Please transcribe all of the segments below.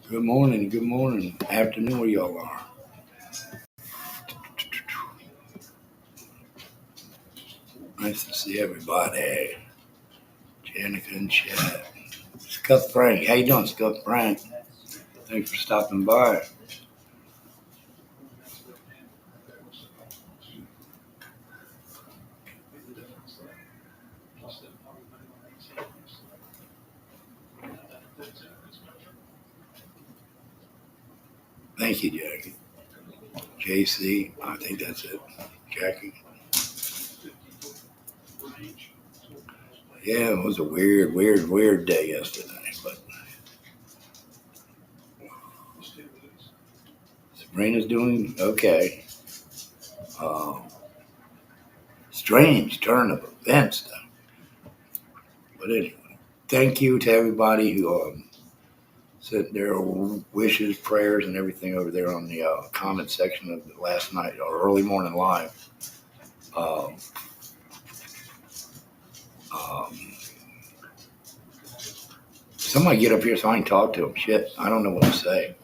Good morning, afternoon where y'all are. Nice to see everybody. Janica and chat. Scuff Frank, how you doing, Scuff Frank? Thanks for stopping by. Thank you, Jackie. JC, I think that's it. Jackie. Yeah, it was a weird day yesterday, but Sabrina's doing okay. Uh, Strange turn of events, though. But anyway, thank you to everybody who sent their wishes, prayers, and everything over there on the comment section of the last night or early morning live. Um, um, Somebody get up here so I can talk to them. Shit, I don't know what to say.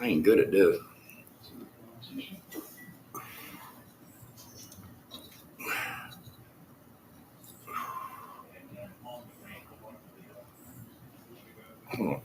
I ain't good at this. Hold on.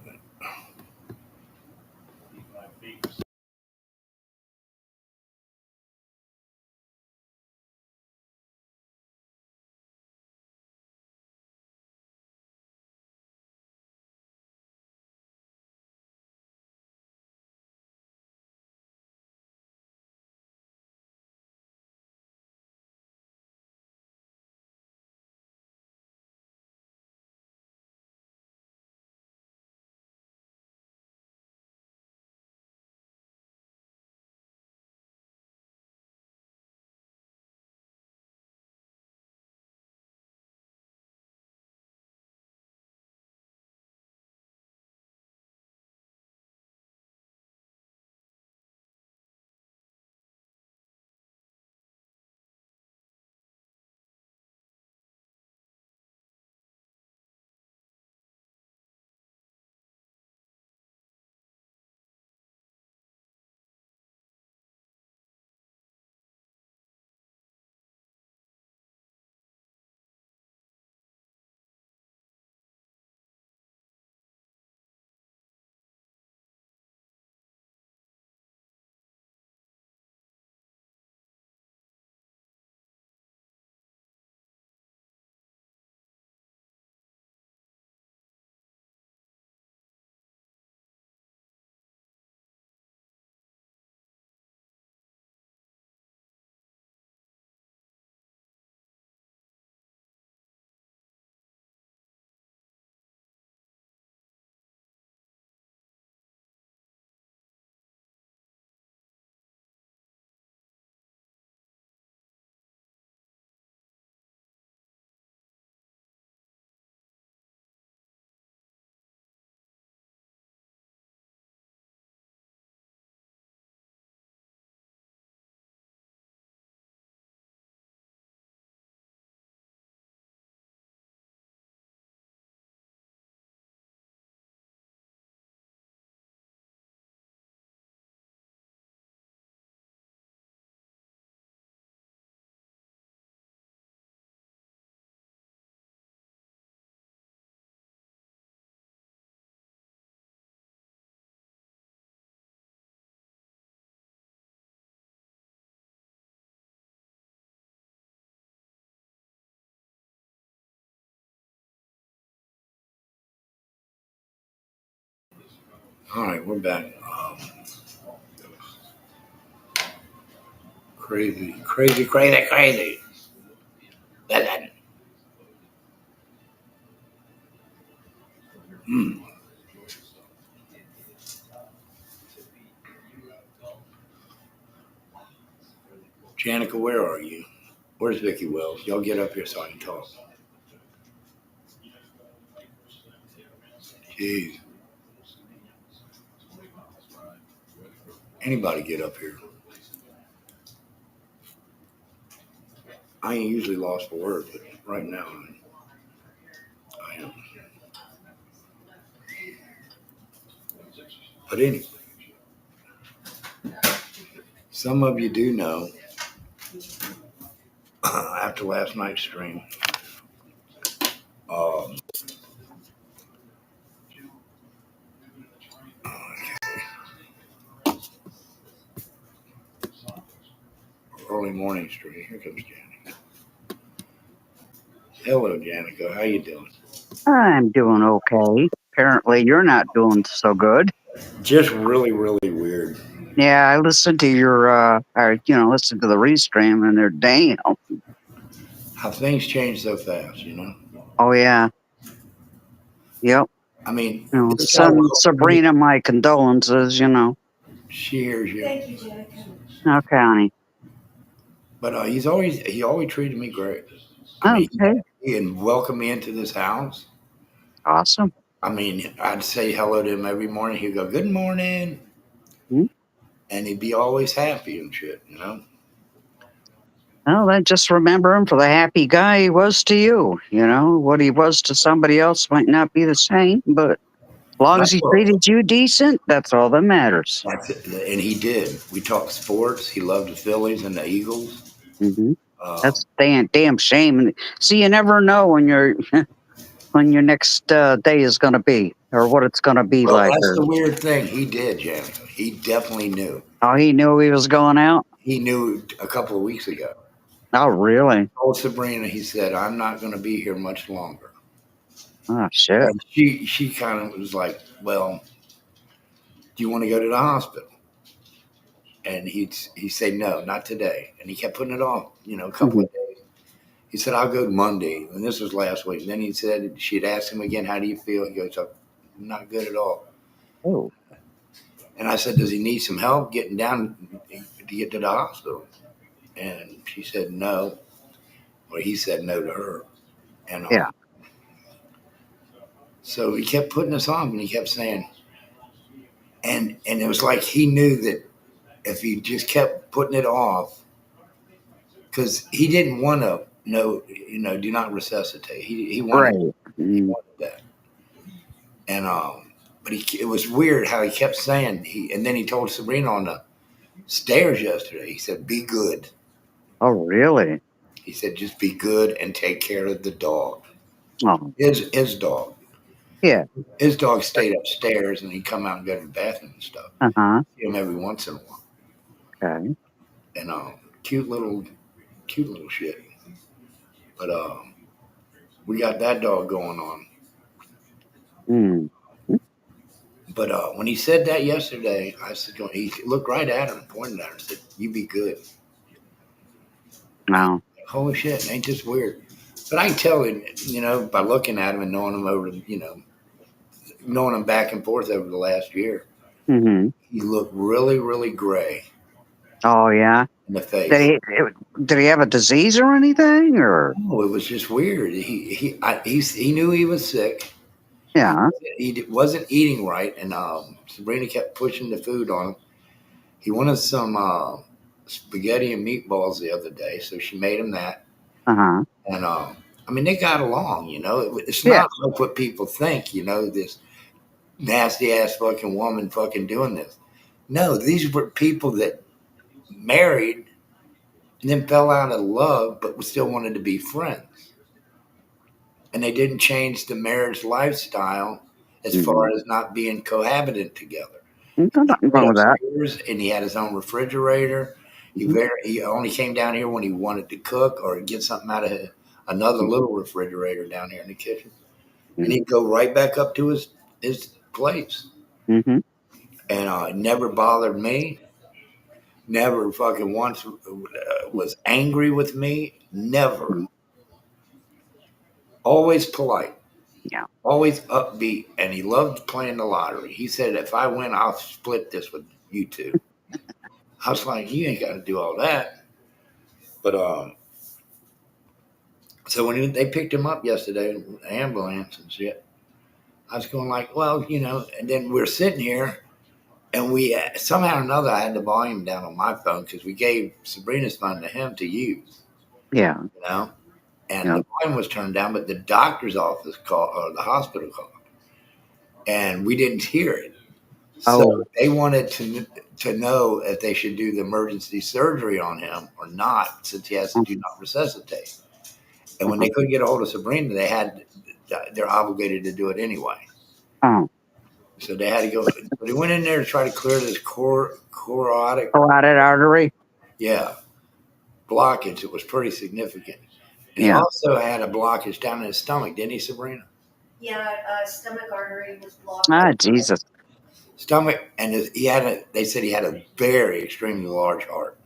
All right, we're back. Crazy. Mm. Janica, where are you? Where's Vicky Wells? Y'all get up here so I can talk. Jeez. Anybody get up here. I ain't usually lost for words, but right now. man. But anyway, some of you do know after last night's stream. Um, early morning stream. Here comes Janica. Hello, Janica. How you doing? I'm doing okay. Apparently, you're not doing so good. Just really, really weird. Yeah, I listened to listened to the Restream, and they're damn. How things change so fast, you know? Oh yeah, yep. I mean, You know, this guy send welcomed me. Sabrina my condolences. You know. She hears you. Thank you, Janica. Okay, honey. But he always treated me great. I mean, Okay, he welcomed me into this house. awesome. I mean, I'd say hello to him every morning. He'd go, "Good morning," Hmm. and he'd be always happy and shit, you know. Well, then just remember him for the happy guy he was to you. You know what he was to somebody else might not be the same, but as long as That's he what. treated you decent, that's all that matters. That's it. And he did. We talked sports. He loved the Phillies and the Eagles. Hmm. Um, That's damn shame. And see, you never know when you're when your next day is going to be or what it's going to be well, like. that's Or the weird thing. He did, Janet. He definitely knew. oh, he knew he was going out. He knew a couple of weeks ago. Oh, really? Told Sabrina, he said, "I'm not going to be here much longer." Oh, shit. And she kind of was like, "Well, do you want to go to the hospital?" And he'd say, "No, not today." And he kept putting it off, a couple Hmm. of days. He said, "I'll go Monday." And this was last week. And then he said, she'd asked him again, "How do you feel?" He goes, "I'm not good at all." Oh, And I said, "Does he need some help getting down to get to the hospital?" And she said, "No." Or he said no to her. And yeah. so he kept putting us on, and he kept saying, and it was like he knew that if he just kept putting it off, because he didn't want to know, do not resuscitate. He wanted Right. he Mm. wanted that, and but it was weird how he kept saying and then he told Sabrina on the stairs yesterday. He said, "Be good." Oh, really? He said, "Just be good and take care of the dog." Oh, His dog. yeah. His dog stayed upstairs, and he'd come out and go to the bathroom and stuff. Uh huh. See him every once in a while, Okay. and cute little shit. But we got that dog going on. Mm. But when he said that yesterday, I said, he looked right at her and pointed at her and said, "You be good." And No. holy shit, ain't this weird? But I can tell him, by looking at him and knowing him knowing him back and forth over the last year, Hmm. he looked really, really gray Oh, yeah. in the Did face. he have a disease or anything? Or Oh, it was just weird. He knew he was sick. yeah. He wasn't eating right, and Sabrina kept pushing the food on him. He wanted some spaghetti and meatballs the other day, so she made him that. Uh huh. And I mean, they got along. It's Yeah. not like what people think. This nasty ass fucking woman fucking doing this. No, these were people that married and then fell out of love, but still wanted to be friends. And they didn't change the marriage lifestyle as far Mm-hmm. as not being cohabitant together. Nothing Right wrong with that. upstairs, and he had his own refrigerator. Hmm. He only came down here when he wanted to cook or get something out of another little refrigerator down here in the kitchen, and he'd go right back up to his place, Mm-hmm. and never bothered me. Never fucking once was angry with me. Never. Always polite. Yeah. Always upbeat, and he loved playing the lottery. He said, "If I win, I'll split this with you two." I was like, "You ain't got to do all that." But so when they picked him up yesterday, the ambulance and shit, I was going like, well, and then we're sitting here, and we somehow or another I had the volume down on my phone because we gave Sabrina's phone to him to use, Yeah. you know, and the line was turned down, but the doctor's office called or the hospital called, and we didn't hear it. So Oh. they wanted to know if they should do the emergency surgery on him or not, since he has to do not resuscitate. And when they couldn't get a hold of Sabrina, they're obligated to do it anyway. Oh. So they had to go. They went in there to try to clear this carotid artery. Yeah, blockage. It was pretty significant. And he Yeah. also had a blockage down in his stomach, didn't he, Sabrina? Yeah, stomach artery was blocked. Ah, Jesus. Stomach, and they said he had a very extremely large heart.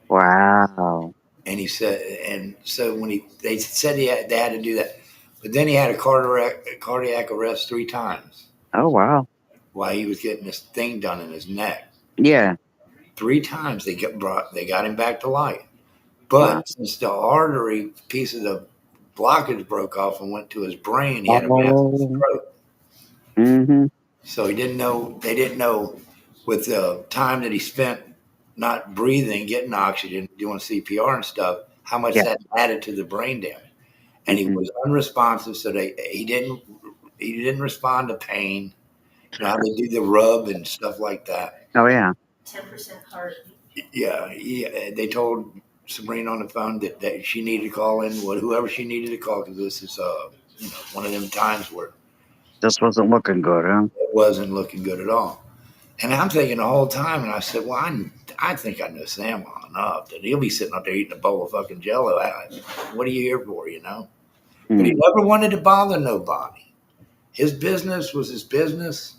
Wow. And he said, and so they said they had to do that, but then he had a cardiac arrest 3 times. Oh, wow. While he was getting this thing done in his neck. Yeah. 3 times they got him back to life. But since the artery piece of the blockage broke off and went to his brain, he had a massive stroke. Mm-hmm. So they didn't know with the time that he spent not breathing, getting oxygen, doing CPR and stuff, how much that added to the brain damage. And he was unresponsive, so he didn't respond to pain. You know how they do the rub and stuff like that. Oh, yeah. 10% heart. Yeah, they told Sabrina on the phone that she needed to call in, whoever she needed to call, because this is one of them times where this wasn't looking good, huh? It wasn't looking good at all. And I'm thinking the whole time, and I said, well, I think I know Sam well enough that he'll be sitting up there eating a bowl of fucking Jello. What are you here for, But he never wanted to bother nobody. His business was his business.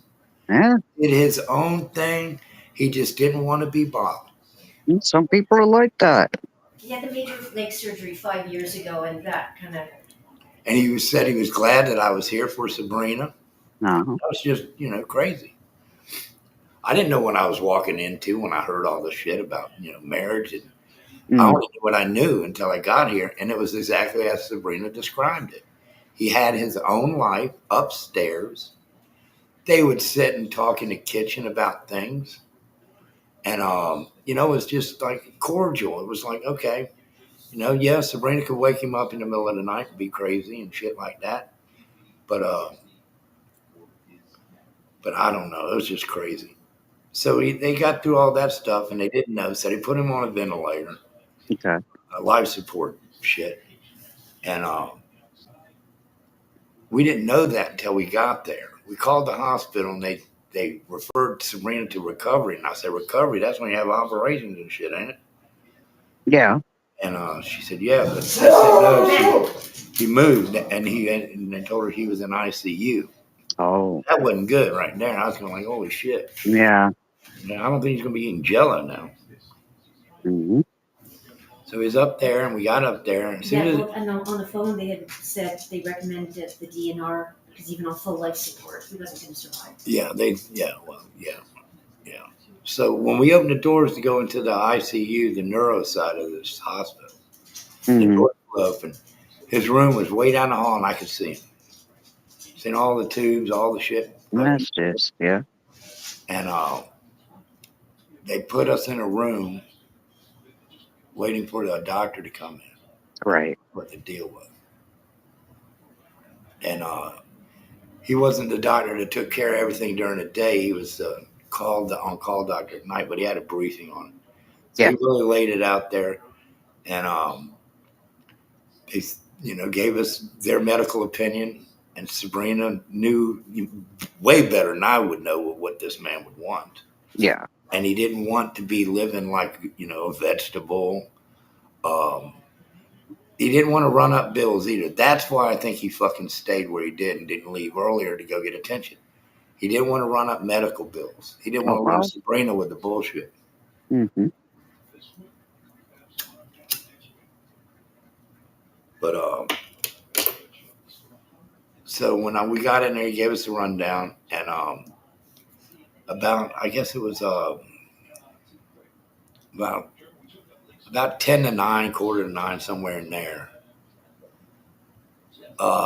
Yeah. Did his own thing. He just didn't want to be bothered. Some people are like that. He had the major leg surgery 5 years ago, and that kind of. And he said he was glad that I was here for Sabrina. Uh-huh. That was just, crazy. I didn't know what I was walking into when I heard all this shit about, marriage. And I only knew what I knew until I got here. And it was exactly as Sabrina described it. He had his own life upstairs. They would sit and talk in the kitchen about things. And, it was just like cordial. It was like, okay, Sabrina could wake him up in the middle of the night and be crazy and shit like that. But I don't know. It was just crazy. So they got through all that stuff, and they didn't know. So they put him on a ventilator, life support shit. And we didn't know that until we got there. We called the hospital, and they referred Sabrina to recovery. And I said, recovery? That's when you have operations and shit, ain't it? Yeah. And she said, yeah. But I said, no, he moved, and they told her he was in ICU. Oh. That wasn't good right there. I was going like, holy shit. Yeah. I don't think he's going to be eating Jello now. Mm-hmm. So he's up there, and we got up there. And and on the phone, they had said they recommended the DNR because even on full life support, he wasn't going to survive. Yeah, yeah. So when we opened the doors to go into the ICU, the neuro side of this hospital, the door flew open. His room was way down the hall, and I could see him. Seen all the tubes, all the shit. That's just, yeah. And they put us in a room waiting for the doctor to come in. Right. What the deal was. And he wasn't the doctor that took care of everything during the day. He was the on-call doctor at night, but he had a briefing on it. So he really laid it out there. And they, gave us their medical opinion. And Sabrina knew way better than I would know what this man would want. Yeah. And he didn't want to be living like, a vegetable. He didn't want to run up bills either. That's why I think he fucking stayed where he did and didn't leave earlier to go get attention. He didn't want to run up medical bills. He didn't want to leave Sabrina with the bullshit. Mm-hmm. But so when we got in there, he gave us a rundown, and I guess it was about 10 to 9, quarter to 9, somewhere in there.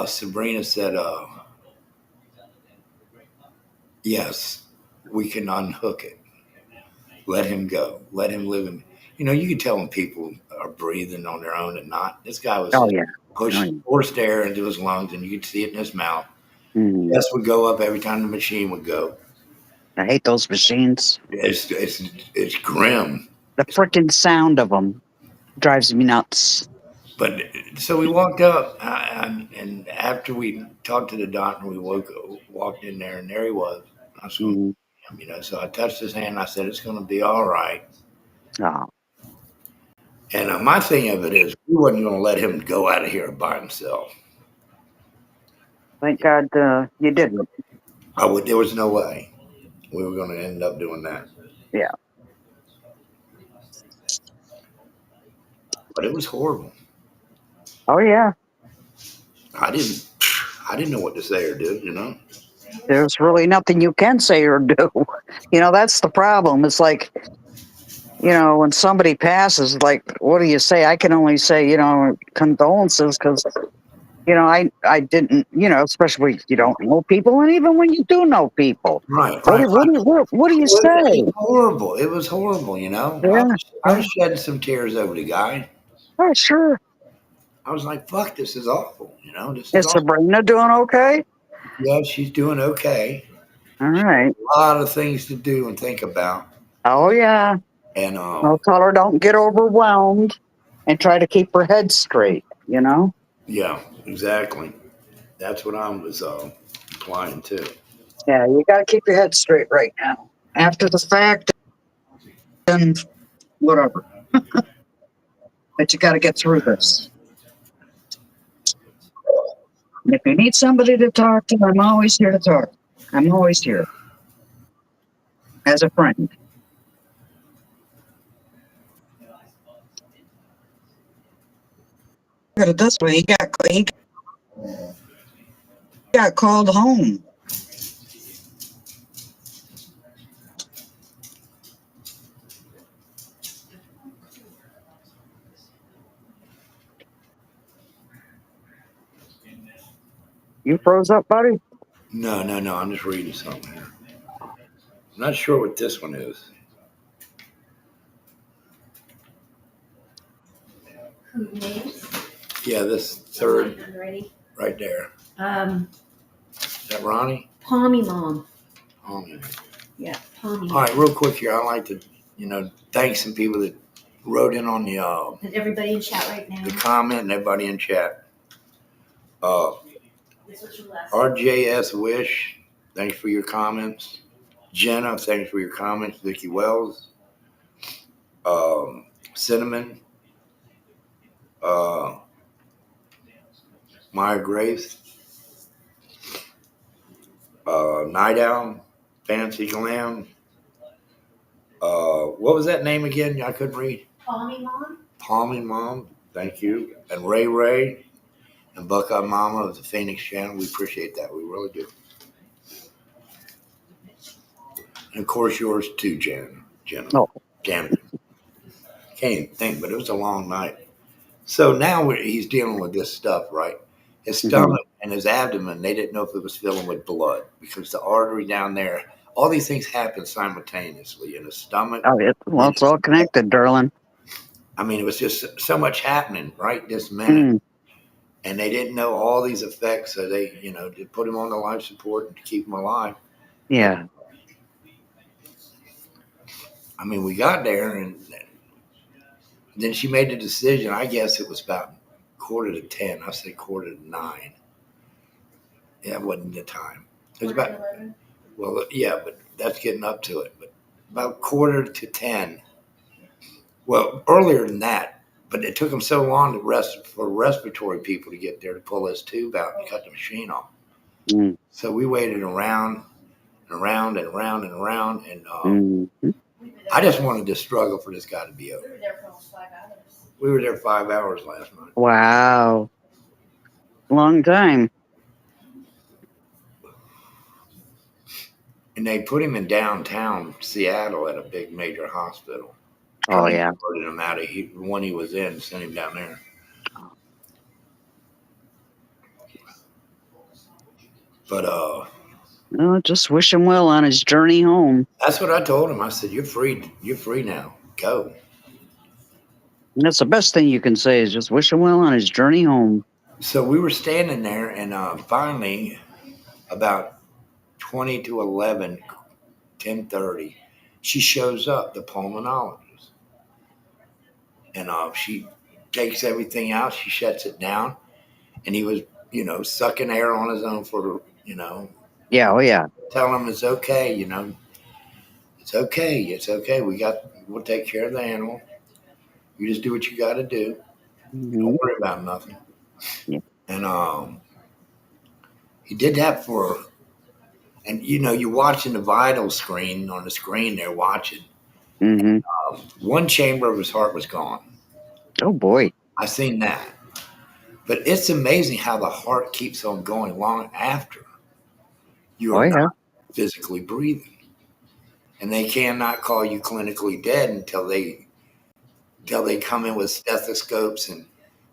Sabrina said, yes, we can unhook it. Let him go. Let him live in. You can tell when people are breathing on their own and not. This guy was push forced air into his lungs, and you could see it in his mouth. Mm. Chest would go up every time the machine would go. I hate those machines. It's grim. The freaking sound of them drives me nuts. But so we walked up, and after we talked to the doctor, we walked in there, and there he was. I was going, Mm. so I touched his hand. And I said, "It's going to be all right." Oh, And my thing of it is, we wasn't going to let him go out of here by himself. thank God you didn't. There was no way we were going to end up doing that. Yeah. But it was horrible. Oh yeah. I didn't know what to say or do. You know. There's really nothing you can say or do. That's the problem. It's like, when somebody passes, like, what do you say? I can only say, condolences, because, I didn't, especially if you don't know people, and even when you do know people. Right. What do you say? It was horrible. It was horrible. You know. Yeah. I was shedding some tears over the guy. Oh, sure. I was like, "Fuck, this is awful." You know, this is Is awful. Sabrina doing okay? Yeah, she's doing okay. All right. A lot of things to do and think about. Oh, yeah. And I'll tell her don't get overwhelmed and try to keep her head straight, yeah, exactly. That's what I was applying to. Yeah, you got to keep your head straight right now. After the fact, and whatever. But you got to get through this. And if you need somebody to talk to, I'm always here to talk. I'm always here as a friend. Look at it this way. He got called home. You froze up, buddy? No. I'm just reading something here. I'm not sure what this one is. Who names? Yeah, this third Ready? right there. Is that Ronnie? Palmy Mom. Palmy. Yeah, Palmy. All right, real quick here. I'd like to, thank some people that wrote in on the And everybody in chat right now. the comment and everybody in chat. This was your last. RJS Wish, thanks for your comments. Jenna, thanks for your comments. Vicky Wells. Cinnamon. Maya Grace. Night Owl. Fancy Glam. What was that name again? I couldn't read. Palmy Mom. Palmy Mom, thank you. And Ray. And Buckeye Mama of the Phoenix Channel. We appreciate that. We really do. And of course, yours too, Jenna. Oh. Can't even think, but it was a long night. So now he's dealing with this stuff, right? His stomach and his abdomen, they didn't know if it was filling with blood because the artery down there, all these things happen simultaneously in his stomach. Oh, it's all connected, darling. I mean, it was just so much happening right this minute. And they didn't know all these effects, so they, to put him on the life support and to keep him alive. Yeah. I mean, we got there, and then she made the decision. I guess it was about 9:45. I said 9:45. Yeah, it wasn't the time. It was about 11. Well, yeah, but that's getting up to it. But about 9:45. Well, earlier than that. But it took them so long for respiratory people to get there to pull this tube out and cut the machine off. So we waited around and around and around and around. And I just wanted to struggle for this guy to be over. We were there for almost 5 hours. We were there 5 hours last night. Wow. Long time. And they put him in downtown Seattle at a big major hospital. Oh, yeah. Put him out of the one he was in, sent him down there. But just wish him well on his journey home. That's what I told him. I said, "You're free. You're free now. Go." And that's the best thing you can say is just wish him well on his journey home. So we were standing there, and finally, about 20 to 11, 10:30, she shows up, the pulmonologist, and she takes everything out. She shuts it down, and he was, sucking air on his own for, Yeah. Oh, yeah. tell him it's okay, it's okay, it's okay. We'll take care of the animal. You just do what you got to do. Don't Hmm. worry about nothing. Yeah. And he did that for, and you're watching the vital screen on the screen. They're watching. Hmm. One chamber of his heart was gone. Oh, boy. I seen that. But it's amazing how the heart keeps on going long after Oh, you're yeah. not physically breathing. And they cannot call you clinically dead until they come in with stethoscopes,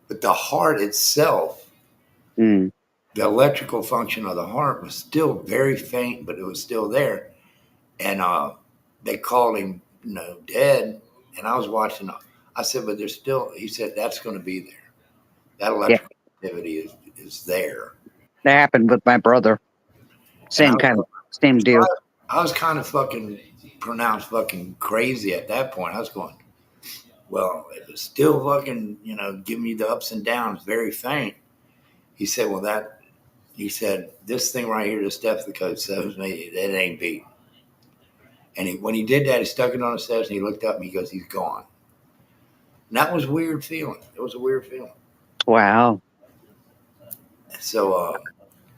but the heart itself, Mm. the electrical function of the heart was still very faint, but it was still there. And they called him, dead. And I was watching. I said, but there's still. He said that's going to be there. That Yeah. electrical activity is there. That happened with my brother. And Same kind of, same deal. I was kind of fucking pronounced fucking crazy at that point. I was going, well, it was still fucking, giving me the ups and downs, very faint. He said, he said, this thing right here, the stethoscope says me, that ain't beat. And when he did that, he stuck it on his chest and he looked up and he goes, he's gone. And that was a weird feeling. It was a weird feeling. Wow. So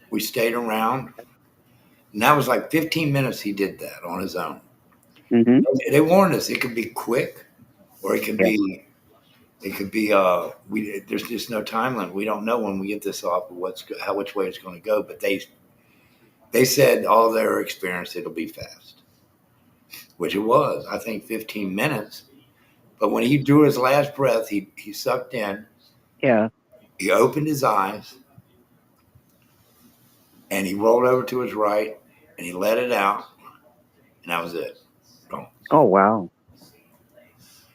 we stayed around. And that was like 15 minutes he did that on his own. Hmm. They warned us it could be quick or Yeah. it could be there's just no time limit. We don't know when we get this off which way it's going to go, but they said all their experience it'll be fast, which it was. I think 15 minutes. But when he drew his last breath, he sucked in, Yeah. he opened his eyes, and he rolled over to his right, and he let it out, and that was it. Boom. Oh, wow.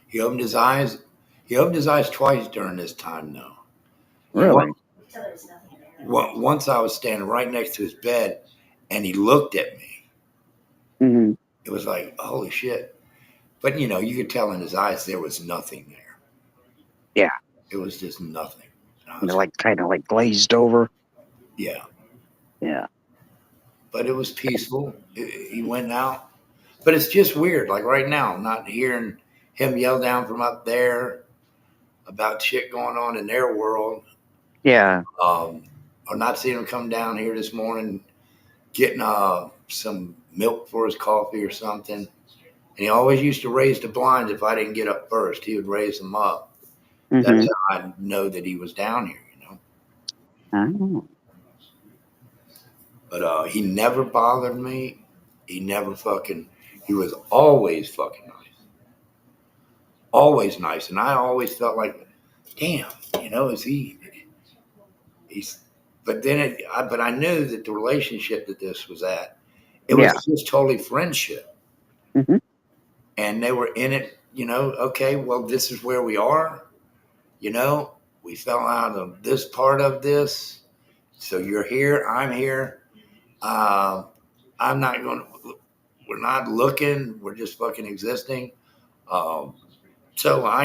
He opened his eyes. He opened his eyes twice during this time, though. And Really? So there's nothing there. once I was standing right next to his bed, and he looked at me. Hmm. It was like, holy shit. But, you could tell in his eyes there was nothing there. Yeah. It was just nothing. And I They're was, like kind of like glazed over. yeah. Yeah. But it was peaceful. He went out. But it's just weird. Like right now, not hearing him yell down from up there about shit going on in their world. Yeah. Or not seeing him come down here this morning, getting some milk for his coffee or something. And he always used to raise the blinds if I didn't get up first. He would raise them up. Hmm. That's how I know that he was down here. Oh. But he never bothered me. He never he was always fucking nice. Always nice. And I always felt like, damn, is he's, but then but I knew that the relationship that this was at, it was Yeah. just totally friendship. Hmm. And they were in it, okay, well, this is where we are, we fell out of this part of this. So you're here, I'm here. Uh, I'm not going to, we're not looking, we're just fucking existing. Um, so I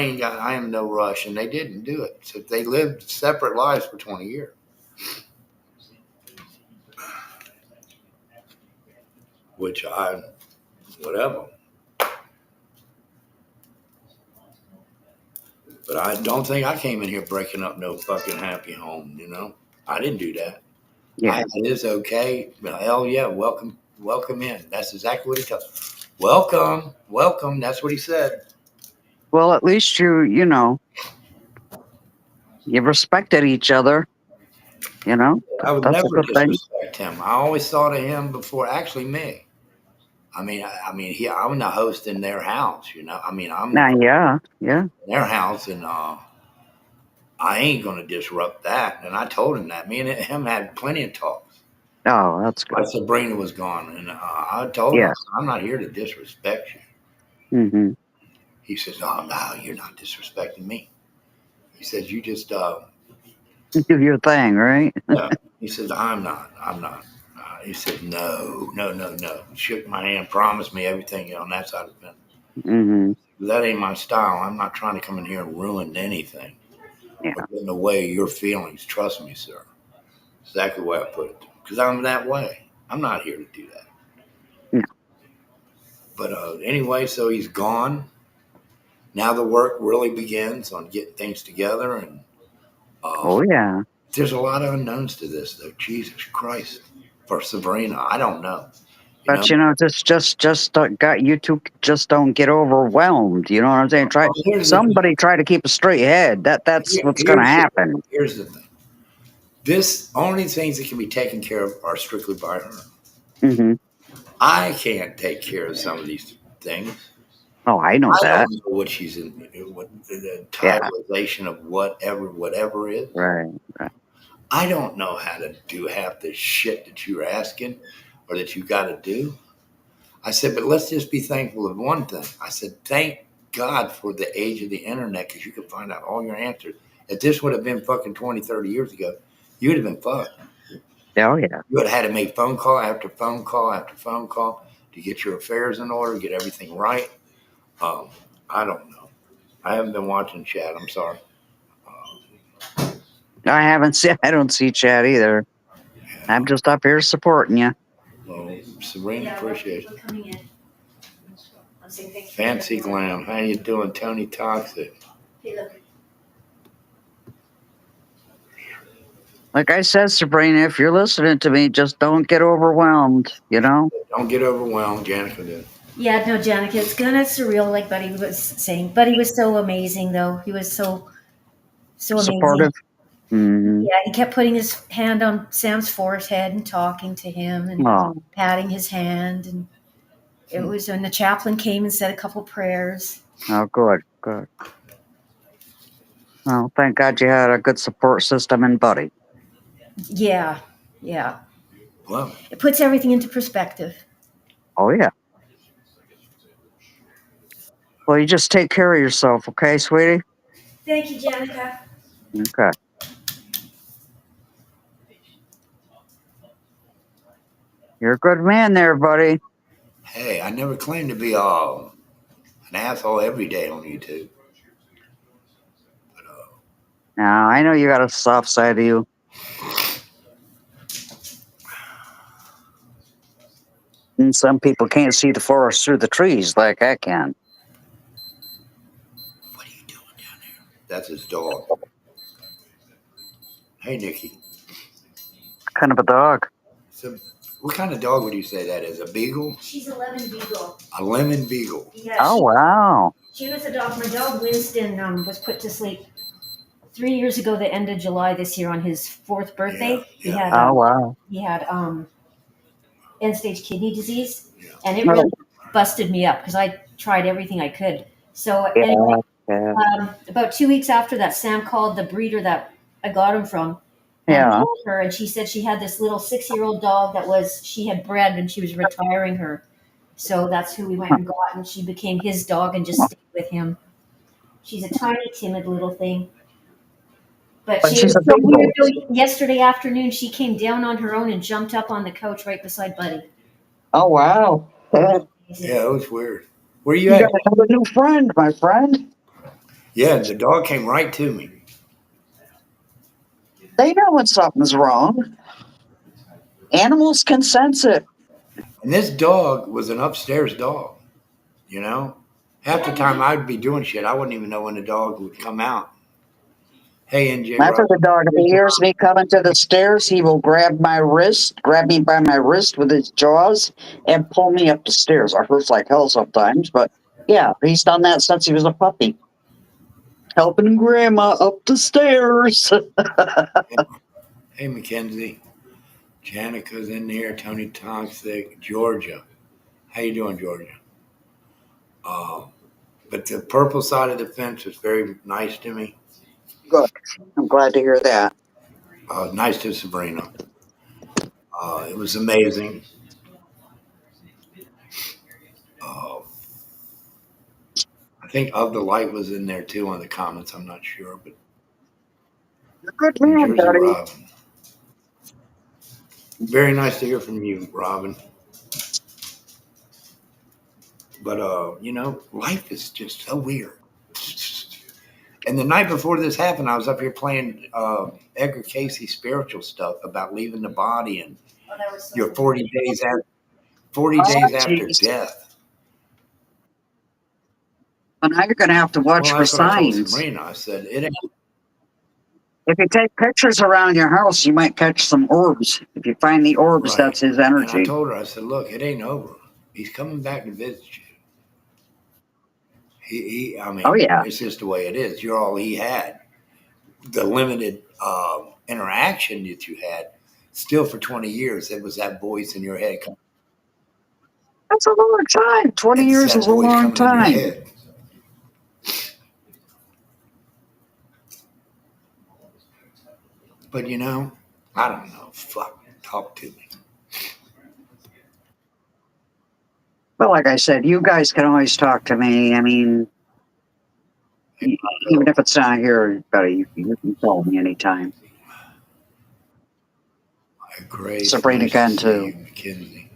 am no rush. And they didn't do it. So they lived separate lives for 20 years, which whatever. But I don't think I came in here breaking up no fucking happy home. I didn't do that. Yeah. It is okay. But hell yeah, welcome in. That's exactly what he told. Welcome. That's what he said. Well, at least you respected each other. I would That's a never good thing. disrespect him. I always thought of him before actually me. I'm the host in their house. I'm the Nah, yeah. Yeah. in their house, and I ain't gonna disrupt that. And I told him that. Me and him had plenty of talks. Oh, that's I good. Sabrina was gone, and I told him Yeah. I'm not here to disrespect you. Hmm. He says, "Oh no, you're not disrespecting me." He says, "You just Do your thing, right? Yeah. He said, I'm not. He said, no, no, no, no. He shook my hand, promised me everything on that side of the fence. Mm-hmm. That ain't my style. I'm not trying to come in here and ruin anything Yeah. or get in the way of your feelings. Trust me, sir. Exactly the way I put it. Because I'm that way. I'm not here to do that. No. But anyway, so he's gone. Now the work really begins on getting things together. And Oh yeah. there's a lot of unknowns to this, though. Jesus Christ. For Sabrina, I don't know. You know, But just got you two. Just don't get overwhelmed. You know what I'm saying? Try here's the thing. somebody try to keep a straight head. That's what's going to happen. Here's the thing. This only things that can be taken care of are strictly by her. Mm-hmm. I can't take care of some of these things. Oh, I know I that. don't know what she's in, what the Yeah. titleization of whatever is. Right. Right. I don't know how to do half the shit that you're asking or that you got to do. I said, but let's just be thankful of one thing. I said, thank God for the age of the internet because you could find out all your answers. If this would have been fucking 20, 30 years ago, you'd have been fucked. Oh yeah. You would have had to make phone call after phone call after phone call to get your affairs in order, get everything right. Um, I don't know. I haven't been watching chat. I'm sorry. I haven't seen. I don't see Chad either. I'm just up here supporting you. Well, Serena, appreciate it. Coming in. I'm saying thank you. Fancy Glam, how you doing, Tony Toxic? Hey, look. Like I said, Sabrina, if you're listening to me, just don't get overwhelmed. You know. Don't get overwhelmed, Janica did. Yeah, no, Janica, it's kind of surreal, like Buddy was saying. Buddy was so amazing, though. He was so amazing. Supportive. Mm-hmm. Yeah, he kept putting his hand on Sam's forehead and talking to him and Oh. patting his hand. And it was when the chaplain came and said a couple prayers. Oh, good. Good. Well, thank God you had a good support system and Buddy. Yeah, yeah. Well, It puts everything into perspective. Oh yeah. Well, you just take care of yourself, okay, sweetie? Thank you, Janica. Okay. You're a good man there, buddy. hey, I never claimed to be an asshole every day on YouTube. But, Now, I know you got a soft side of you. And some people can't see the forest through the trees like I can. what are you doing down there? That's his dog. Hey, Nikki. Kind of a dog. So, what kind of dog would you say that is? A beagle? She's a lemon beagle. A lemon beagle? Yeah, Oh, wow. she was a dog. My dog Winston was put to sleep 3 years ago, the end of July this year, on his 4th birthday. Yeah. Oh, wow. He had end-stage kidney disease, Yeah. and it really busted me up because I tried everything I could. So anyway, Yeah. about 2 weeks after that, Sam called the breeder that I got him from and Yeah. told her, and she said she had this little 6-year-old dog she had bred and she was retiring her. So that's who we went and got, and she became his dog and just stayed with him. She's a tiny, timid little thing. But But she she's was a so big weird. boy. Though, yesterday afternoon, she came down on her own and jumped up on the couch right beside Buddy. Oh, wow. Yeah, it was weird. Where you You at? got another new friend, my friend. Yeah, the dog came right to me. They know when something's wrong. Animals can sense it. And this dog was an upstairs dog, you know? Half the time I'd be doing shit, I wouldn't even know when the dog would come out. Hey, NJ After Rock. the dog, if he hears me coming to the stairs, he will grab me by my wrist with his jaws and pull me up the stairs. It hurts like hell sometimes, but yeah, he's done that since he was a puppy. Helping grandma up the stairs. Hey, Mackenzie. Janica's in here. Tony Toxic. Georgia. How you doing, Georgia? But the purple side of the fence was very nice to me. Good. I'm glad to hear that. Nice to Sabrina. It was amazing. Uh, I think Of the Light was in there too on the comments. I'm not sure, but You're a good New man, Jersey buddy. Robin. Very nice to hear from you, Robin. But life is just so weird. And the night before this happened, I was up here playing Edgar Casey spiritual stuff about leaving the body and Oh, that was so your cool. 40 Oh, days after jeez. death. Well, now you're going to have to watch Well, for that's what I told signs. Sabrina. I said, it ain't If you take pictures around your house, you might catch some orbs. If you find the orbs, right. that's his And I energy. told her, I said, look, it ain't over. He's coming back to visit you. I Oh, mean, yeah. it's just the way it is. You're all he had. The limited interaction that you had, still for 20 years, it was that voice in your head. That's a long time. 20 It's years that is a voice long coming in your time. head. But I don't know. Fuck, talk to me. But like I said, you guys can always talk to me. I mean, even if it's not here, buddy, you can call me anytime. Grace, Sabrina nice to can see too. you, Mackenzie.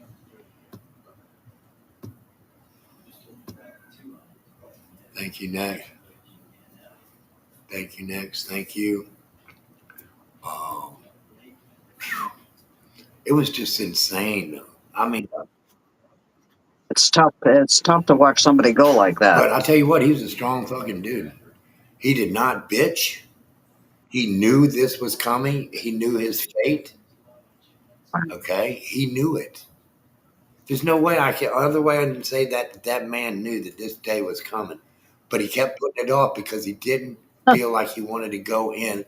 Thank you, next. Thank you, next. Thank you. Um, it was just insane. I mean, It's tough. It's tough to watch somebody go like that. but I'll tell you what, he was a strong fucking dude. He did not bitch. He knew this was coming. He knew his fate. Okay, he knew it. There's no way other way I can say that man knew that this day was coming, but he kept putting it off because he didn't feel like he wanted to go in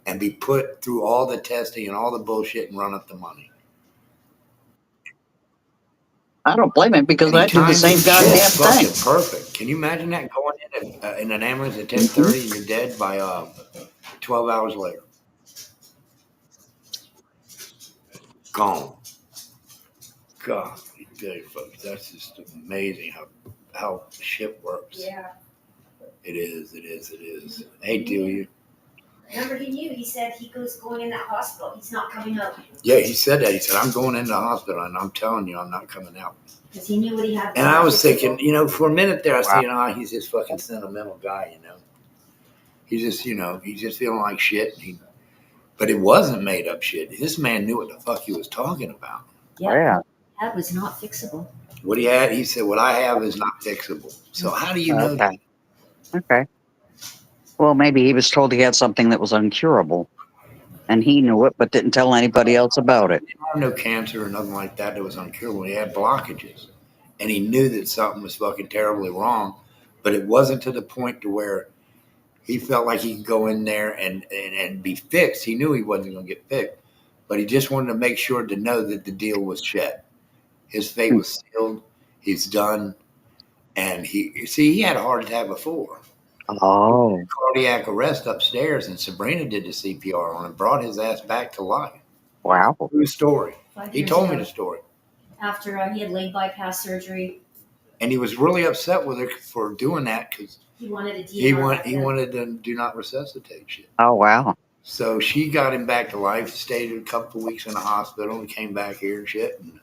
and be put through all the testing and all the bullshit and run up the money. I don't blame him because And he I did the timed same it just goddamn thing. fucking perfect. Can you imagine that going in an ambulance at Mhm. 10:30 and you're dead by 12 hours later? Gone. God, I tell you, folks, that's just amazing how shit works. Yeah. It is. It is. It is. Hey, Delia. Remember, he knew. He said he was going in that hospital. He's not coming out. Yeah, he said that. He said, I'm going into the hospital and I'm telling you, I'm not coming out. Because he knew what he had. And I was thinking, for a minute there, I Wow. said, he's this fucking sentimental guy, He's just, he's just feeling like shit. But it wasn't made up shit. This man knew what the fuck he was talking about. Yeah. That was not fixable. What he had, he said, what I have is not fixable. So how do you know that? Okay. Well, maybe he was told he had something that was uncurable, and he knew it, but didn't tell anybody else about it. He didn't have no cancer or nothing like that was uncurable. He had blockages. And he knew that something was fucking terribly wrong, but it wasn't to the point to where he felt like he could go in there and be fixed. He knew he wasn't going to get fixed, but he just wanted to make sure to know that the deal was shed. His fate was sealed. He's done. And he had a heart attack before. Oh. Cardiac arrest upstairs, and Sabrina did the CPR on him, brought his ass back to life. Wow. True story. 5 He years told ago, me the story. after he had leg bypass surgery. And he was really upset with her for doing that because He wanted a he DNR. wanted to do not resuscitate shit. Oh, wow. So she got him back to life, stayed a couple of weeks in the hospital and came back here and shit. And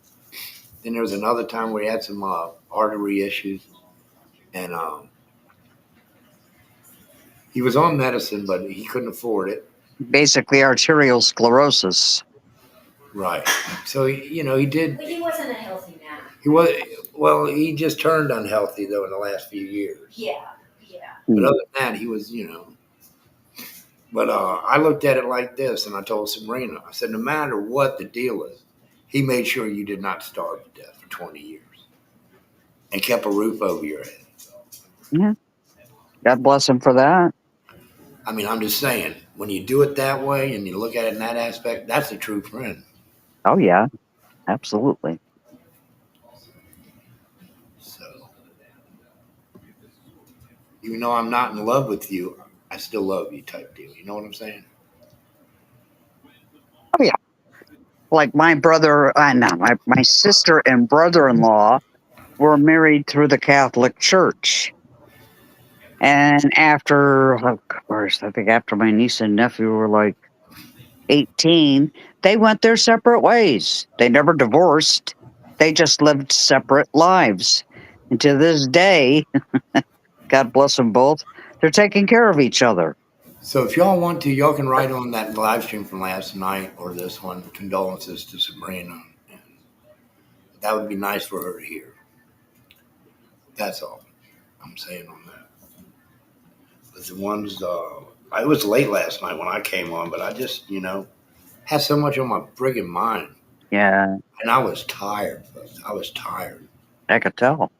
then there was another time where he had some artery issues. And he was on medicine, but he couldn't afford it. Basically, arterial sclerosis. Right. So, he did. But he wasn't a healthy man. He just turned unhealthy, though, in the last few years. Yeah. But other than that, he was, But I looked at it like this, and I told Sabrina, I said, no matter what the deal is, he made sure you did not starve to death for 20 years and kept a roof over your head. Yeah. God bless him for that. I mean, I'm just saying, when you do it that way and you look at it in that aspect, that's a true friend. Oh, yeah. Absolutely. So, even though I'm not in love with you, I still love you type deal. You know what I'm saying? Oh, yeah. Like my brother, my sister and brother-in-law were married through the Catholic Church. And after, of course, I think after my niece and nephew were like 18, they went their separate ways. They never divorced. They just lived separate lives. And to this day, God bless them both, they're taking care of each other. So if y'all want to, y'all can write on that live stream from last night or this one, condolences to Sabrina. And that would be nice for her to hear. That's all I'm saying on that. But the ones, it was late last night when I came on, but I just, had so much on my friggin' mind. Yeah, And I was tired, folks. I was tired. I could tell.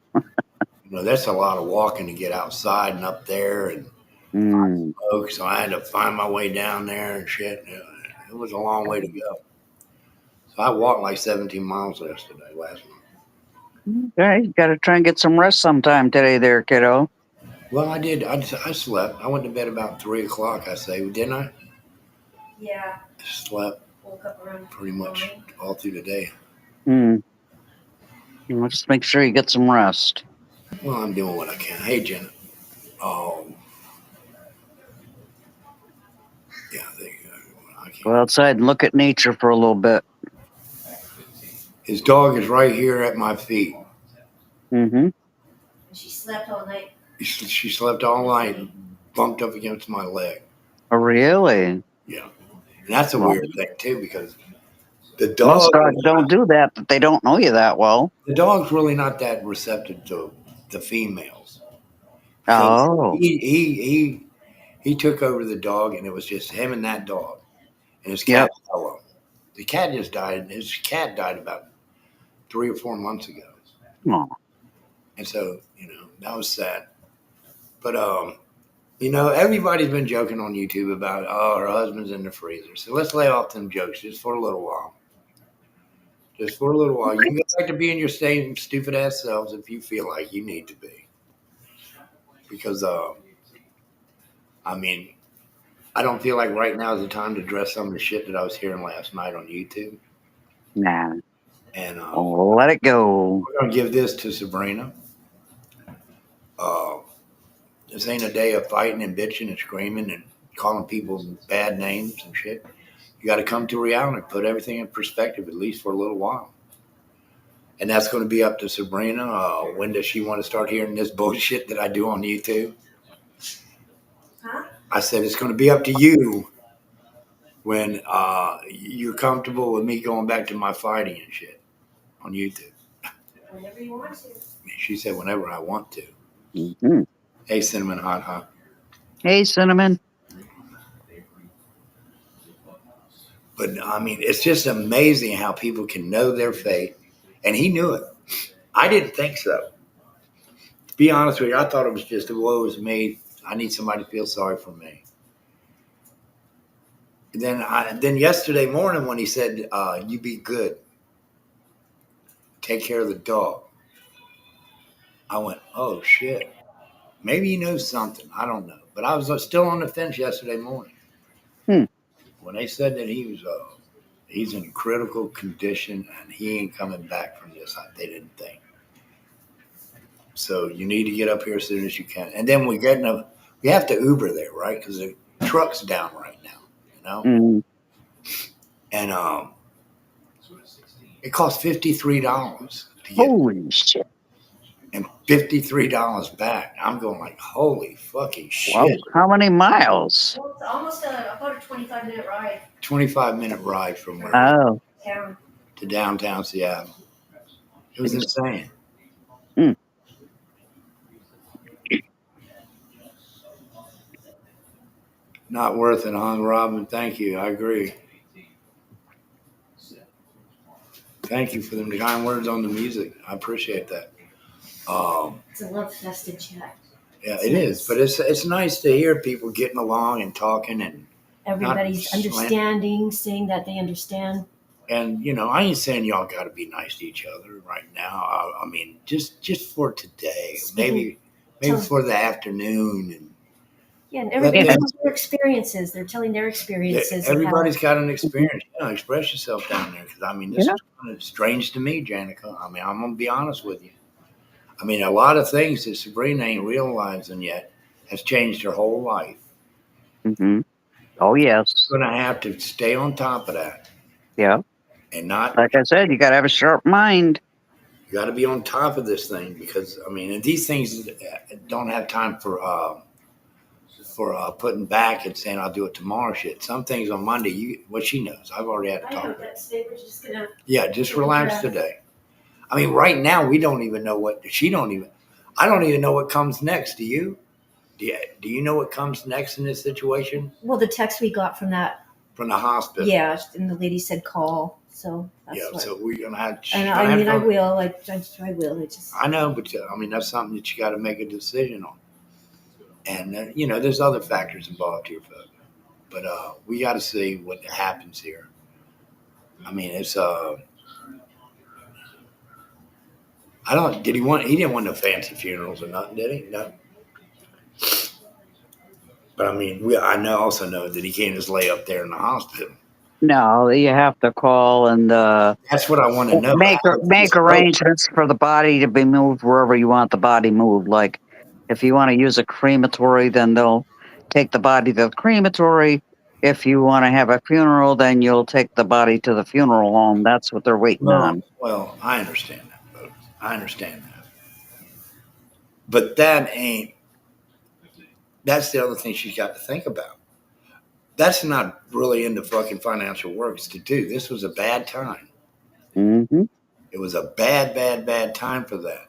That's a lot of walking to get outside and up there and Mm. smoke. So I had to find my way down there and shit. It was a long way to go. So I walked like 17 miles last night. Okay, you got to try and get some rest sometime today, there, kiddo. Well, I did. I slept. I went to bed about 3 o'clock. I say, didn't I? Yeah. Slept Woke up around pretty much all through the day. Mm. Well, just make sure you get some rest. Well, I'm doing what I can. Hey, Jenna. Oh, yeah. I Go can't. outside and look at nature for a little bit. His dog is right here at my feet. Mm-hmm. She slept all night. She slept all night, bumped up against my leg. Oh, really? Yeah, and that's a Well, weird thing too because the most dog, dogs don't do that, but they don't know you that well. the dog's really not that receptive to the females because Oh, he took over the dog and it was just him and that dog and his yep. cat fell. The cat just died. His cat died about 3 or 4 months ago, Oh, and so that was sad. But everybody's been joking on YouTube about her husband's in the freezer. So let's lay off them jokes just for a little while. Just for a little while. You can go back to being your same stupid ass selves if you feel like you need to be. Because I mean, I don't feel like right now is the time to address some of the shit that I was hearing last night on YouTube. nah. And Let it go. we're gonna give this to Sabrina. Uh, this ain't a day of fighting and bitching and screaming and calling people bad names and shit. You got to come to reality, put everything in perspective, at least for a little while. And that's going to be up to Sabrina. When does she want to start hearing this bullshit that I do on YouTube? Huh? I said it's going to be up to you when you're comfortable with me going back to my fighting and shit on YouTube. Whenever you want to. She said whenever I want to. Mm-hmm. Hey, Cinnamon Hot Hot. Hey, Cinnamon. But I mean, it's just amazing how people can know their faith. And he knew it. I didn't think so. To be honest with you, I thought it was just, woe is me. I need somebody to feel sorry for me. Then yesterday morning when he said, "You be good, take care of the dog," I went, "Oh shit, maybe he knows something. I don't know." But I was still on the fence yesterday morning Hmm. when they said that he's in critical condition and he ain't coming back from this. They didn't think so. You need to get up here as soon as you can. And then we have to Uber there, right? Because the truck's down right now, Mm. and it costs $53 to get Holy shit. and $53 back. I'm going like, holy fucking Wow. shit. How many miles? Well, it's almost about a 25-minute ride 25-minute ride from where Oh. down. to downtown Seattle. It was insane. Mm. Not worth it, huh, Robin? Thank you. I agree. Thank you for the kind words on the music. I appreciate that. It's a love fested chat. Yeah, it is. But it's nice to hear people getting along and talking and Everybody's understanding, saying that they understand. And I ain't saying y'all got to be nice to each other right now. I mean, just for today, maybe for the afternoon. And yeah, and everybody has their experiences. They're telling their experiences. Everybody's got an experience. Express yourself down there because I mean, this is kind of strange to me, Janica. I mean, I'm gonna be honest with you. I mean, a lot of things that Sabrina ain't realizing yet has changed her whole life. Hmm. Oh, yes. You're going to have to stay on top of that Yeah. and not. Like I said, you got to have a sharp mind. You got to be on top of this thing because I mean, and these things don't have time for putting back and saying I'll do it tomorrow. Shit, some things on Monday. What she knows, I've already had to I talk. know that today we're just gonna. Yeah, just relax today. I mean, right now we don't even know what she don't even. I don't even know what comes next. Do you? Do you know what comes next in this situation Well, the text we got from that, from the hospital? yeah, and the lady said call, so that's Yeah, what. so we're gonna have. And gonna I have mean, to- I will. I will. It just. I know, but I mean that's something that you got to make a decision on. And you know, there's other factors involved here, folks. But we got to see what happens here. I mean, it's I don't. Did he want? He didn't want no fancy funerals or nothing, did he? No. But I mean, I also know that he can't just lay up there in the hospital. No, you have to call and That's what I want to know. make arrangements for the body to be moved wherever you want the body moved. Like if you want to use a crematory, then they'll take the body to the crematory. If you want to have a funeral, then you'll take the body to the funeral home. That's what they're waiting on. Well, I understand that, folks. I understand that. But that ain't. That's the other thing she's got to think about. That's not really in the fucking financial works to do. This was a bad time. Hmm. It was a bad, bad, bad time for that.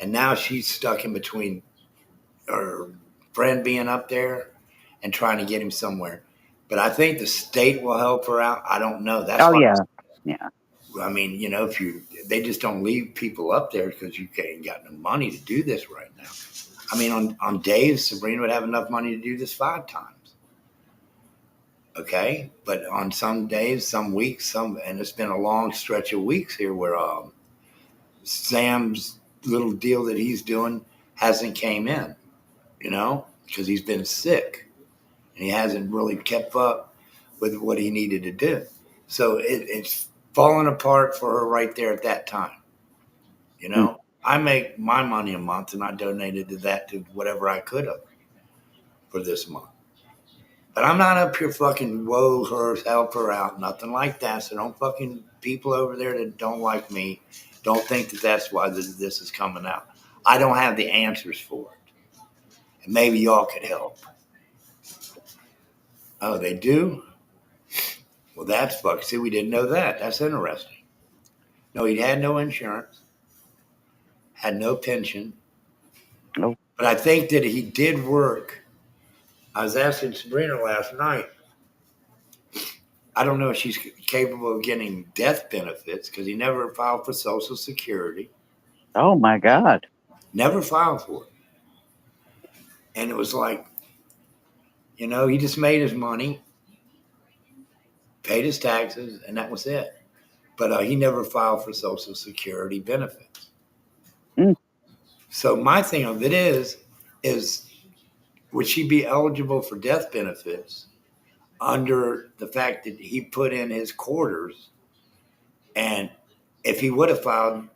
And now she's stuck in between her friend being up there and trying to get him somewhere. But I think the state will help her out. I don't know. That's Oh why. yeah. I mean, you know, they just don't leave people up there because you ain't got no money to do this right now. I mean, on days, Sabrina would have enough money to do this 5 times. Okay, but on some days, some weeks, and it's been a long stretch of weeks here where Sam's little deal that he's doing hasn't came in, you know, because he's been sick and he hasn't really kept up with what he needed to do. So it's falling apart for her right there at that time. You know, I make my money a month and I donated that to whatever I could have for this month. But I'm not up here fucking woe her, help her out, nothing like that. So don't fucking people over there that don't like me, don't think that that's why this is coming out. I don't have the answers for it. And maybe y'all could help. Oh, they do? Well, that's fuck. See, we didn't know that. That's interesting. No, he had no insurance, had no pension. Nope. But I think that he did work. I was asking Sabrina last night. I don't know if she's capable of getting death benefits because he never filed for Social Security. Oh my God. Never filed for it. And it was like, you know, he just made his money, paid his taxes, and that was it. But he never filed for Social Security benefits. Mm. So my thing of it is would she be eligible for death benefits under the fact that he put in his quarters? And if he would have filed,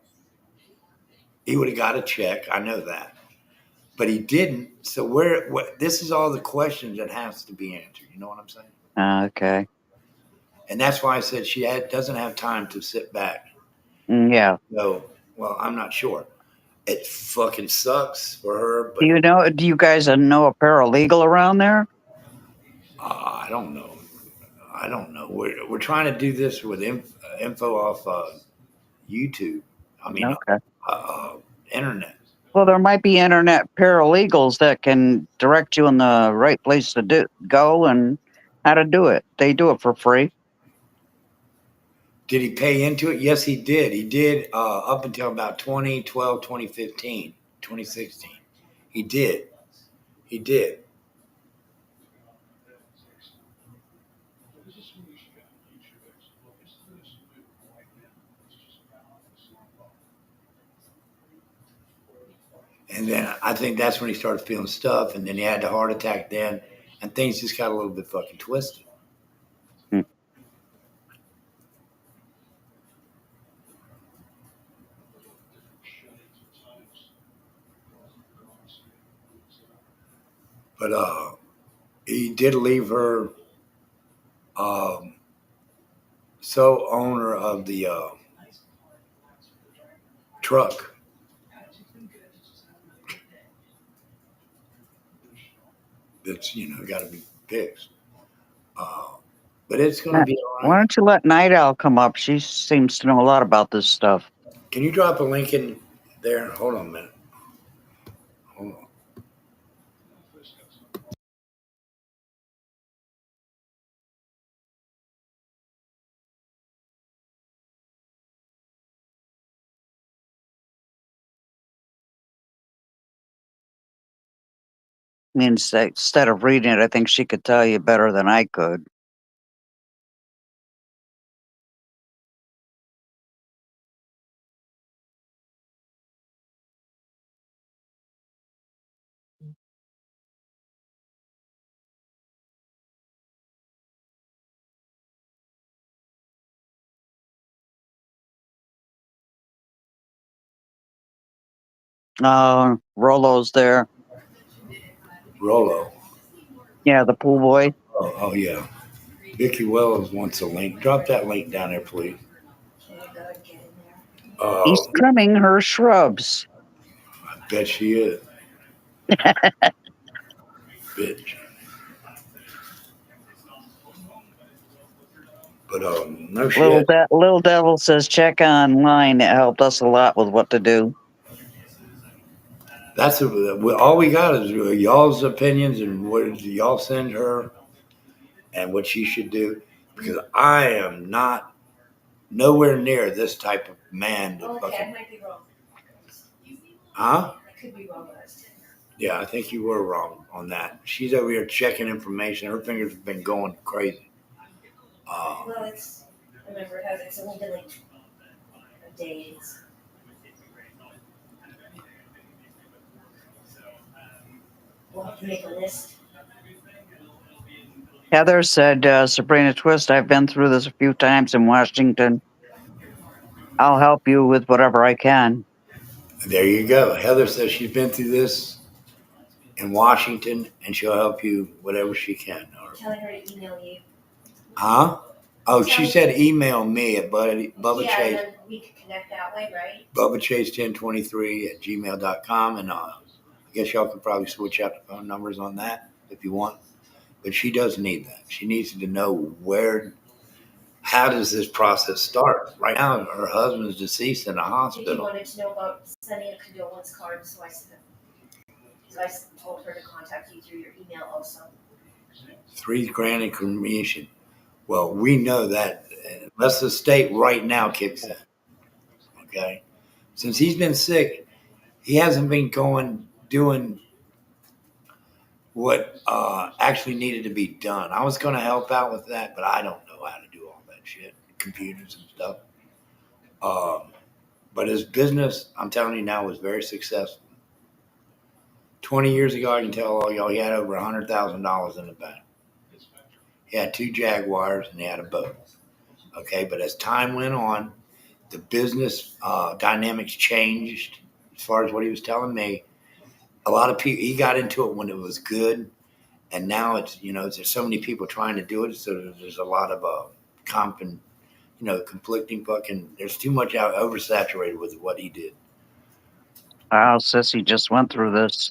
he would have got a check. I know that. But he didn't. So this is all the questions that has to be answered. You know what I'm saying? Okay. And that's why I said she doesn't have time to sit back. Yeah. No, well, I'm not sure. It fucking sucks for her, but Do you guys know a paralegal around there? I don't know. I don't know. We're trying to do this with info off YouTube. I mean, Okay. internet. Well, there might be internet paralegals that can direct you in the right place to go and how to do it. They do it for free. Did he pay into it? Yes, he did. He did up until about 2012, 2015, 2016. He did. He did. And then I think that's when he started feeling stuff. And then he had the heart attack then. And things just got a little bit fucking twisted. Hmm. But he did leave her sole owner of the truck. That's got to be fixed. Uh, but it's going to be all Why right. don't you let Night Owl come up? She seems to know a lot about this stuff. Can you drop a link in there? Hold on a minute. Hold on. I mean, instead of reading it, I think she could tell you better than I could. Rolo's there. Rolo. Yeah, the pool boy. Oh yeah. Vicky Wells wants a link. Drop that link down there, please. He's Oh, trimming her shrubs. I bet she is. Bitch. But no shit. Little Devil says check online. It helped us a lot with what to do. That's all we got is y'all's opinions and what y'all send her and what she should do. Because I am not nowhere near this type of man. Okay, I might be wrong. Huh? I could be wrong. Yeah, I think you were wrong on that. She's over here checking information. Her fingers have been going crazy. Well, remember, it's only been like a day. We'll have to make a list. Heather said, Sabrina Twist, I've been through this a few times in Washington. I'll help you with whatever I can. There you go. Heather says she's been through this in Washington, and she'll help you whatever she can. Telling her to email you. Huh? Oh, she said email me at Bubba Yeah, Chase. and then we could connect that way, right? Bubba Chase 1023 at gmail.com. And I guess y'all could probably switch out the phone numbers on that if you want. But she does need that. She needs to know how does this process start? Right now, her husband's deceased in a hospital. She wanted to know about sending a condolence card, so I told her to contact you through your email also. $3,000 in cremation. Well, we know that unless the state right now kicks in. Okay. Since he's been sick, he hasn't been doing what actually needed to be done. I was going to help out with that, but I don't know how to do all that shit, computers and stuff. But his business, I'm telling you now, was very successful. 20 years ago, I can tell all y'all, he had over $100,000 in the bank. He had 2 Jaguars and he had a boat. Okay, but as time went on, the business dynamics changed as far as what he was telling me. A lot of people, he got into it when it was good. And now it's, there's so many people trying to do it. So there's a lot of conflicting there's too much oversaturated with what he did. Wow, Sissy just went through this.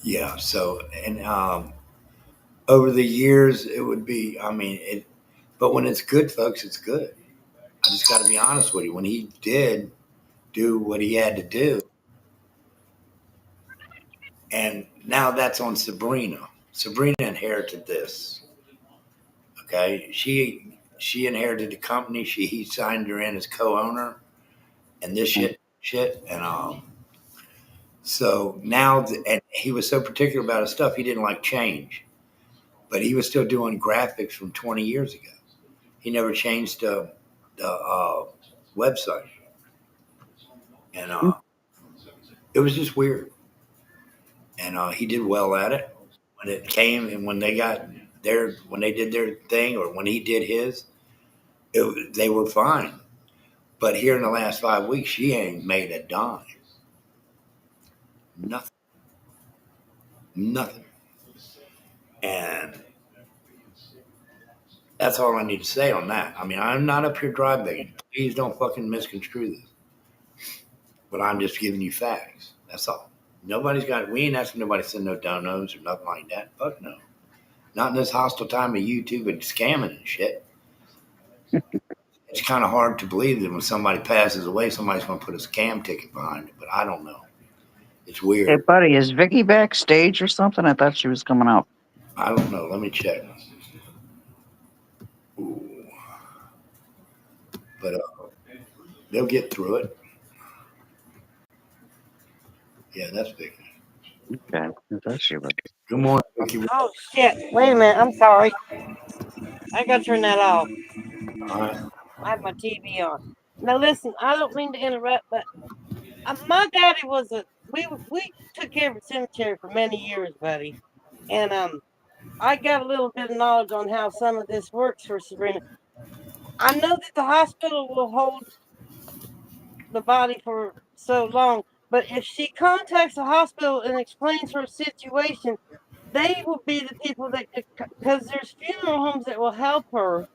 Yeah. So, and over the years, it would be, but when it's good, folks, it's good. I just got to be honest with you. When he did do what he had to do, and now that's on Sabrina. Sabrina inherited this. Okay. She inherited the company. He signed her in as co-owner and this shit. And so now, and he was so particular about his stuff, he didn't like change, but he was still doing graphics from 20 years ago. He never changed the website, and it was just weird. And he did well at it when it came, and when they did their thing, or when he did his, they were fine. But here in the last 5 weeks, she ain't made a dime. Nothing. Nothing. And that's all I need to say on that. I mean, I'm not up here dry begging. Please don't fucking misconstrue this. But I'm just giving you facts. That's all. We ain't asking nobody to send no donos or nothing like that. Fuck no. Not in this hostile time of YouTube and scamming and shit. It's kind of hard to believe that when somebody passes away, somebody's going to put a scam ticket behind it, but I don't know. It's Hey, weird. buddy, is Vicky backstage or something? I thought she was coming out. I don't know. Let me check. Ooh. But they'll get through it. Yeah, that's Vicky. Okay, I thought she was. Good morning, Vicky. Oh shit! Wait a minute. I'm sorry. I gotta turn that off. All right. I have my TV on. Now listen. I don't mean to interrupt, but my daddy was a. We took care of a cemetery for many years, buddy, and I got a little bit of knowledge on how some of this works for Sabrina. I know that the hospital will hold the body for so long, but if she contacts the hospital and explains her situation, they will be the people that could, because there's funeral homes that will help her.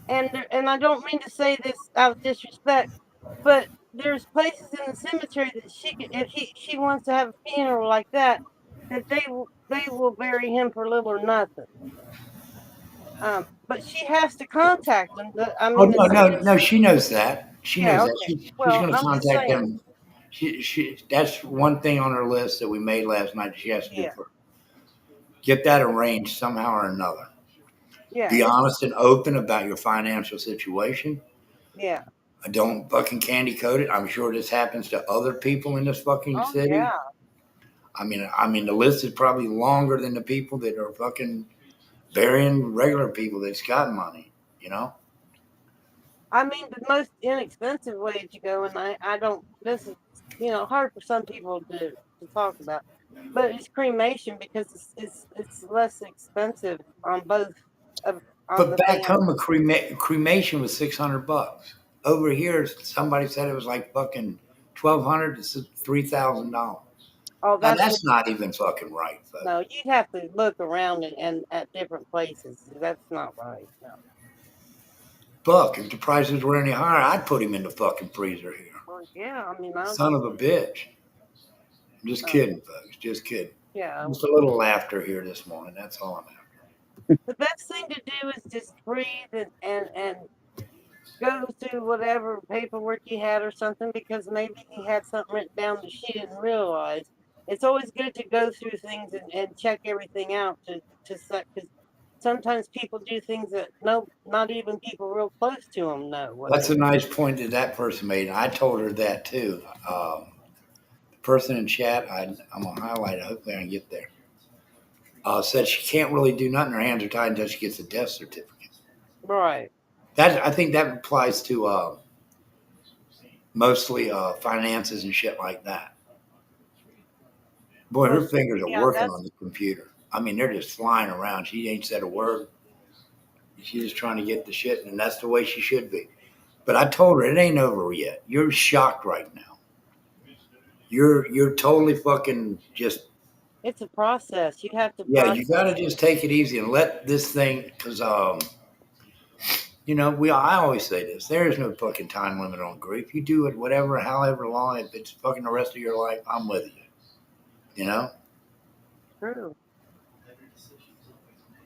And I don't mean to say this out of disrespect, but there's places in the cemetery that she could, if she wants to have a funeral like that, that they will bury him for little or nothing. But she has to contact them. I Oh mean, the no. She knows that. She knows yeah, that. okay. She's Well, going to I'm just contact saying. them. She that's one thing on her list that we made last night. She has to do Yeah, for get that arranged somehow or another. yeah, Be honest and open about your financial situation. yeah. Don't fucking candy coat it. I'm sure this happens to other people in this fucking Oh yeah. city. I mean, the list is probably longer than the people that are fucking burying regular people that's got money. You know, I mean, the most inexpensive way to go, and I don't, this is, hard for some people to talk about, but it's cremation because it's less expensive on both of, on but the back family. home, cremation was $600. Over here, somebody said it was like fucking 1,200 to $3,000. Oh, Now that's that's not even fucking right, folks. no, you'd have to look around and at different places. That's not right. No. Buck, if the prices were any higher, I'd put him in the fucking freezer here. Well, yeah, I mean, I Son of a bitch. I'm just no, kidding, folks. Just kidding. yeah. Just a little laughter here this morning. That's all I'm after. The best thing to do is just breathe and go through whatever paperwork he had or something because maybe he had something written down that she didn't realize. It's always good to go through things and check everything out to set because sometimes people do things that no, not even people real close to them know what That's they're. a nice point that that person made. I told her that too. The person in chat, I'm going to highlight it. Hopefully I can get there. Said she can't really do nothing. Her hands are tied until she gets a death certificate. Right. I think that applies to mostly finances and shit like that. Boy, her fingers are Yeah, working that's on the computer. I mean, they're just flying around. She ain't said a word. She's just trying to get the shit, and that's the way she should be. But I told her it ain't over yet. You're shocked right now. You're totally fucking just it's a process. You have to yeah. You got process to it. just take it easy and let this thing because I always say this. There is no fucking time limit on grief. You do it whatever, however long. If it's fucking the rest of your life, I'm with you. You know. True.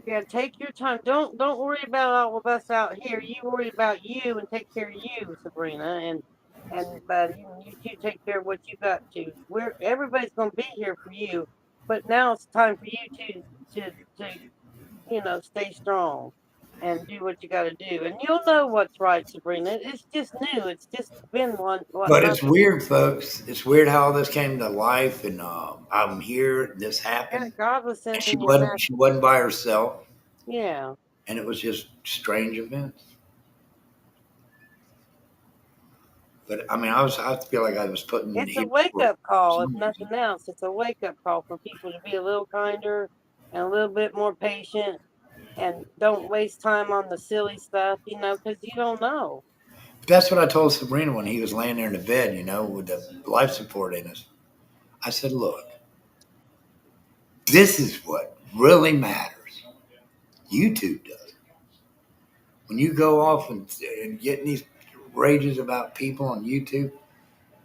Yeah, take your time. Don't worry about all of us out here. You worry about you and take care of you, Sabrina, and but you two take care of what you got to. We're everybody's gonna be here for you, but now it's time for you to stay strong and do what you got to do, and you'll know what's right, Sabrina. It's just new. It's just been one what But month. it's weird, folks. It's weird how all this came to life, and I'm here. This Yeah, happened, God was and she sending your wasn't. message. She wasn't by herself, Yeah, and it was just strange events. But I mean, I feel like I was putting it's a here wake for up call, if some reason. nothing else. It's a wake up call for people to be a little kinder and a little bit more patient and don't waste time on the silly stuff, because you don't know. That's what I told Sabrina when he was laying there in the bed, with the life support in us. I said, look, This is what really matters. YouTube does. When you go off and get in these rages about people on YouTube,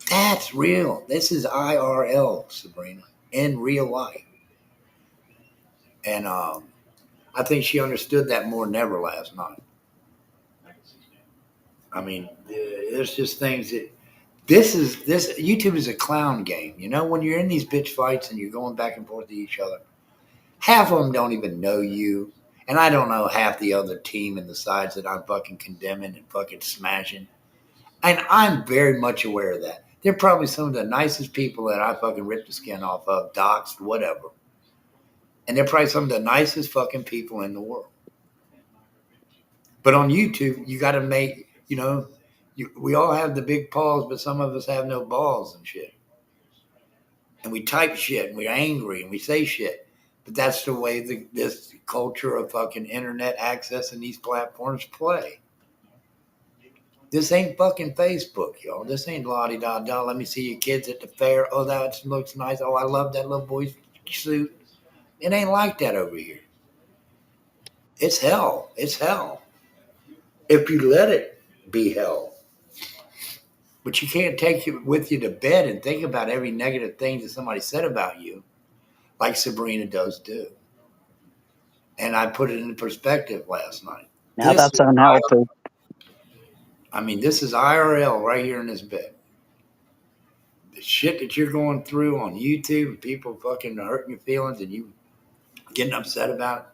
that's real. This is IRL, Sabrina, in real life. And I think she understood that more than ever last night. I mean, there's just things that this YouTube is a clown game. You know, when you're in these bitch fights and you're going back and forth to each other, half of them don't even know you. And I don't know half the other team and the sides that I'm fucking condemning and fucking smashing. And I'm very much aware of that. They're probably some of the nicest people that I fucking ripped the skin off of, doxed, whatever. And they're probably some of the nicest fucking people in the world. But on YouTube, you got to make, we all have the big paws, but some of us have no balls and shit. And we type shit and we're angry and we say shit. But that's the way this culture of fucking internet access and these platforms play. This ain't fucking Facebook, y'all. This ain't la-di-da-da. Let me see your kids at the fair. Oh, that looks nice. Oh, I love that little boy's suit. It ain't like that over here. It's hell. It's hell. If you let it be hell. But you can't take it with you to bed and think about every negative thing that somebody said about you, like Sabrina does do. And I put it into perspective last night. Now that's unhealthy. This is IRL right here in this bed. The shit that you're going through on YouTube, people fucking hurting your feelings and you getting upset about it.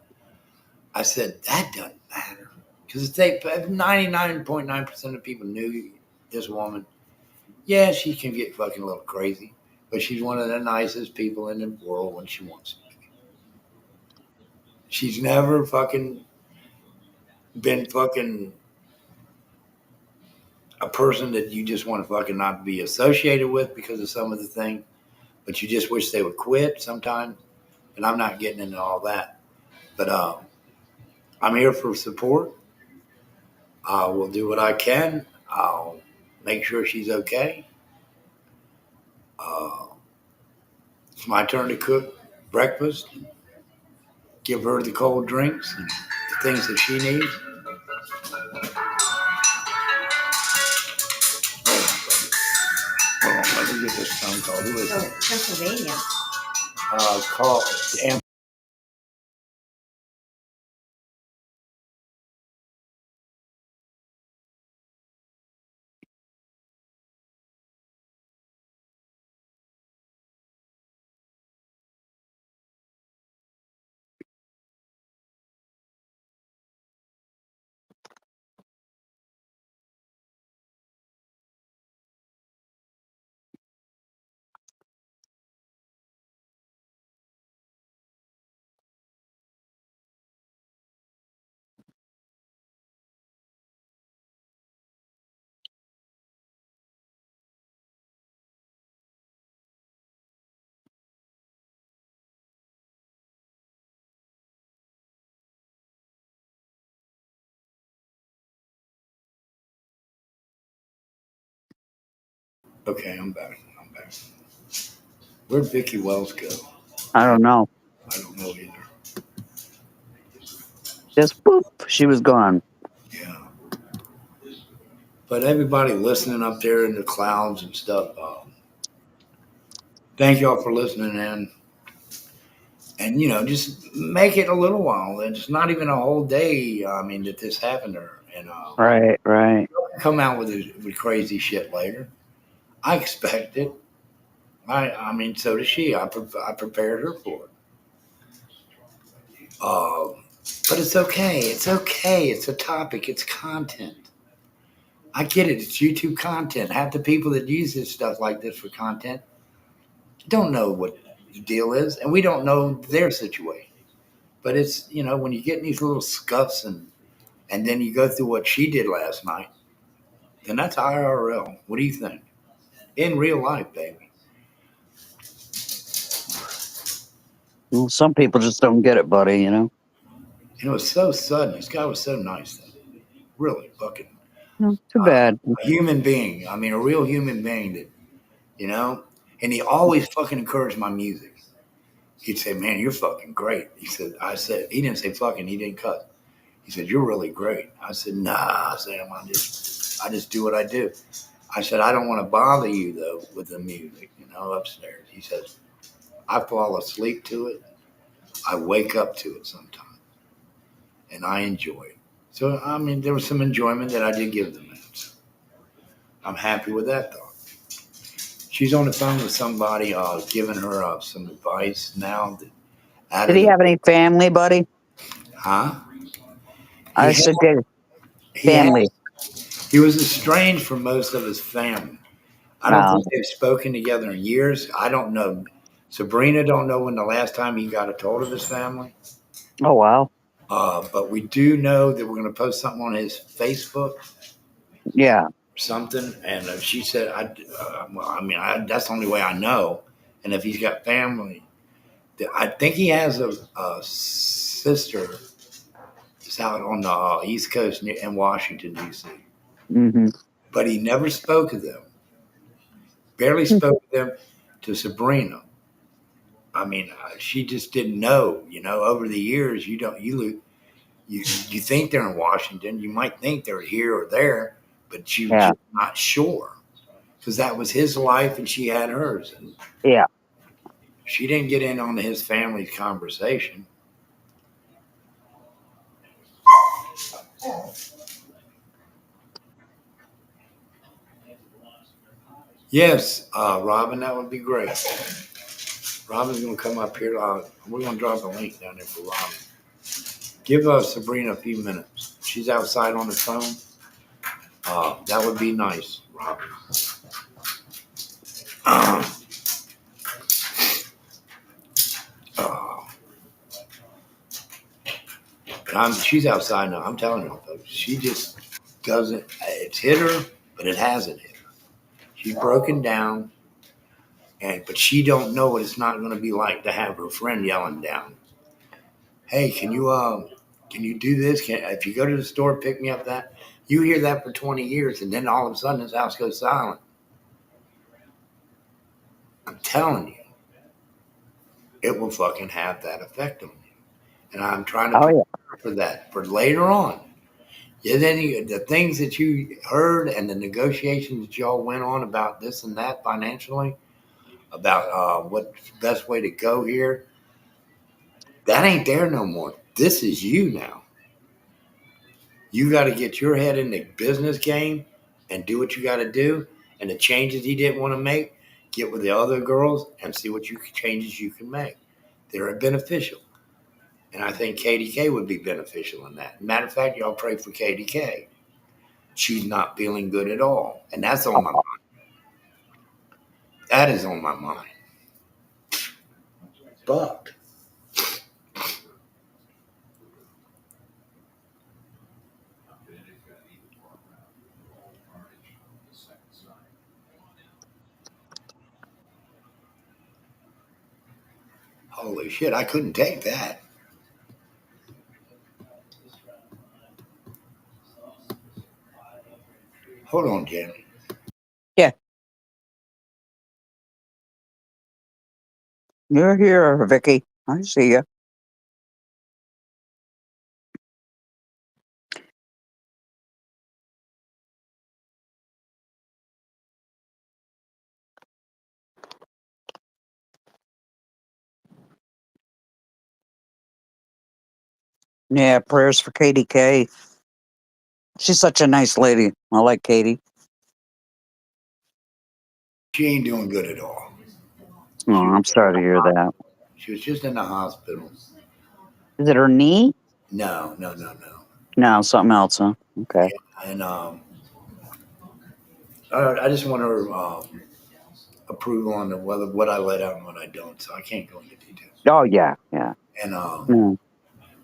I said, that doesn't matter. Because 99.9% of people knew this woman. Yeah, she can get fucking a little crazy, but she's one of the nicest people in the world when she wants to be. She's never fucking been fucking a person that you just want to fucking not be associated with because of some of the things, but you just wish they would quit sometimes. And I'm not getting into all that. But I'm here for support. I will do what I can. I'll make sure she's okay. It's my turn to cook breakfast, give her the cold drinks and the things that she needs. Hold on, let me get this phone call. Who is it? Pennsylvania. Call. Okay, I'm back. Where'd Vicky Wells go? I don't know. I don't know either. Just boop, she was gone. Yeah. But everybody listening up there in the clouds and stuff, thank y'all for listening in. And, just make it a little while. It's not even a whole day, that this happened to her. And Right. come out with crazy shit later. I expect it. So does she. I prepared her for it. But it's okay. It's okay. It's a topic. It's content. I get it. It's YouTube content. Half the people that use this stuff like this for content don't know what the deal is, and we don't know their situation. But it's, when you get in these little scuffs and then you go through what she did last night, then that's IRL. What do you think? In real life, baby. Well, some people just don't get it, buddy, It was so sudden. This guy was so nice, though. Really fucking. Too bad. A human being. A real human being that, and he always fucking encouraged my music. he'd say, "Man, you're fucking great." He said, "I said he didn't say fucking. He didn't cuss. He said you're really great." I said, "Nah, Sam. I just do what I do." I said, "I don't want to bother you though with the music, upstairs." He says, "I fall asleep to it. I wake up to it sometimes, and I enjoy it." So I mean, there was some enjoyment that I did give them. So I'm happy with that thought. She's on the phone with somebody, giving her some advice now. That out Did of he the have any family, buddy? huh? He I had said, did he had family. he was estranged from most of his family. I don't Uh, think they've spoken together in years. I don't know. Sabrina don't know when the last time he got a hold of his family. oh, wow. But we do know that we're going to post something on his Facebook, Yeah. something. And she said, well, I mean, that's the only way I know. And if he's got family, I think he has a sister that's out on the East Coast in Washington, D.C. Hmm. But he never spoke of them, barely spoke of them to Sabrina. I mean, she just didn't know. Over the years, you think they're in Washington. You might think they're here or there, but you're Yeah. just not sure because that was his life and she had hers, and Yeah. she didn't get in on his family's conversation. Yes, Robin, that would be great. Robin's going to come up here. We're going to drop a link down there for Robin. Give Sabrina a few minutes. She's outside on the phone. That would be nice, Robin. Uh, uh, she's outside now. I'm telling you, folks. She just doesn't. It's hit her, but it hasn't hit her. She's broken down, but she don't know what it's not going to be like to have her friend yelling down. Hey, can you do this? If you go to the store, pick me up that. You hear that for 20 years, and then all of a sudden his house goes silent. I'm telling you, it will fucking have that effect on you. And I'm trying to Oh, prepare yeah. for that for later on. Yeah, then the things that you heard and the negotiations that y'all went on about this and that financially, about what's the best way to go here, that ain't there no more. This is you now. You got to get your head in the business game and do what you got to do. And the changes he didn't want to make, get with the other girls and see what changes you can make. They're beneficial. And I think KDK would be beneficial in that. Matter of fact, y'all pray for KDK. She's not feeling good at all. And that's on my mind. That is on my mind. But holy shit, I couldn't take that. Hold on, Jen. Yeah. You're here, Vicky. I see you. Yeah. Prayers for KDK. She's such a nice lady. I like Katie. She ain't doing good at all. Oh, She was I'm sorry to hear that. she was just in the hospital. Is it her knee? No, no, no, no. No, something else, huh? Okay. And I just want her approval on whether what I let out and what I don't. So I can't go into details. Oh, yeah. Yeah. And Mm.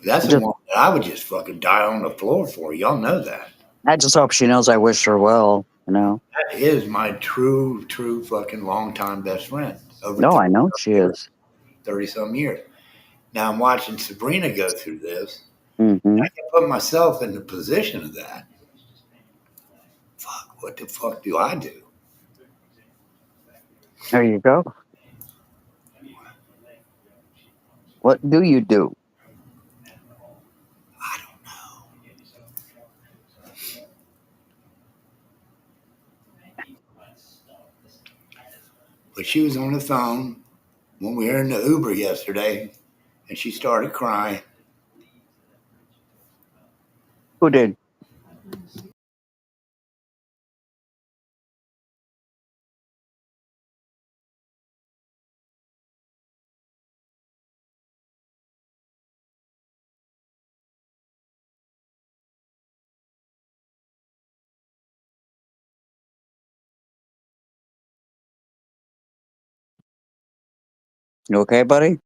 that's the Just, one that I would just fucking die on the floor for. Y'all know that. I just hope she knows I wish her well, you know? That is my true, true fucking longtime best friend. Over No, 30 I know some she years. is. 30 some years. Now I'm watching Sabrina go through this. Hmm. I can put myself in the position of that. Fuck, what the fuck do I do? There you go. What do you do? I don't know. But she was on the phone when we were in the Uber yesterday, and she started crying. Who did? You okay, buddy?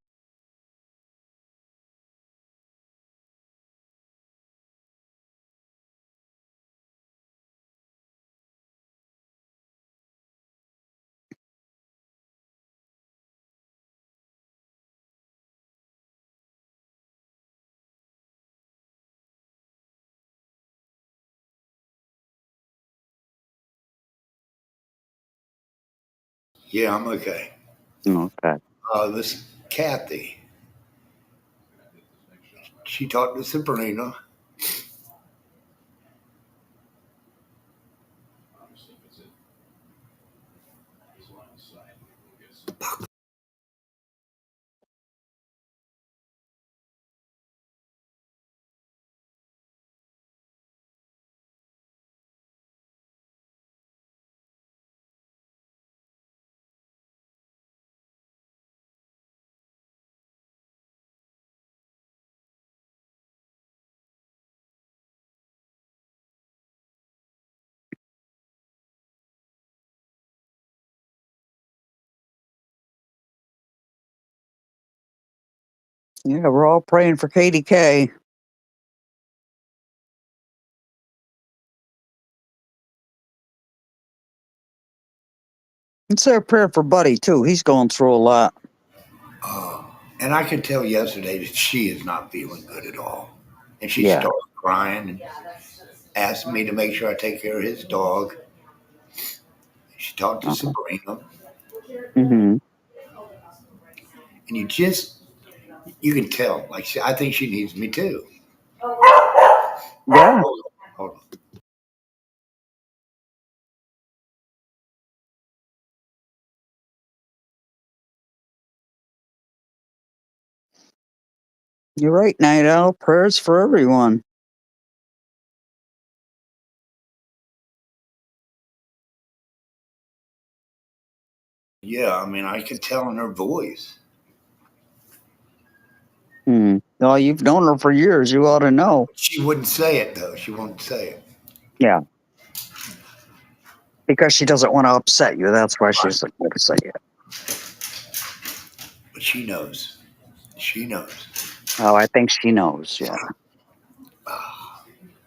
Yeah, I'm okay. Okay. This Kathy, she talked to Sabrina. Yeah, we're all praying for Katie K. It's our prayer for Buddy too. He's going through a lot. And I could tell yesterday that she is not feeling good at all. And she Yeah. started crying and asked me to make sure I take care of his dog. She talked to Sabrina. Mm-hmm. And you can tell. I think she needs me too. Yeah, Hold on. you're right, Night Owl. Prayers for everyone. Yeah, I mean, I could tell in her voice. Well, you've known her for years. You ought to know. She wouldn't say it, though. She won't say it. Yeah, because she doesn't want to upset you. That's why Right. she's like, to say it. But she knows. She knows. Oh, I think she knows. Yeah. Ah,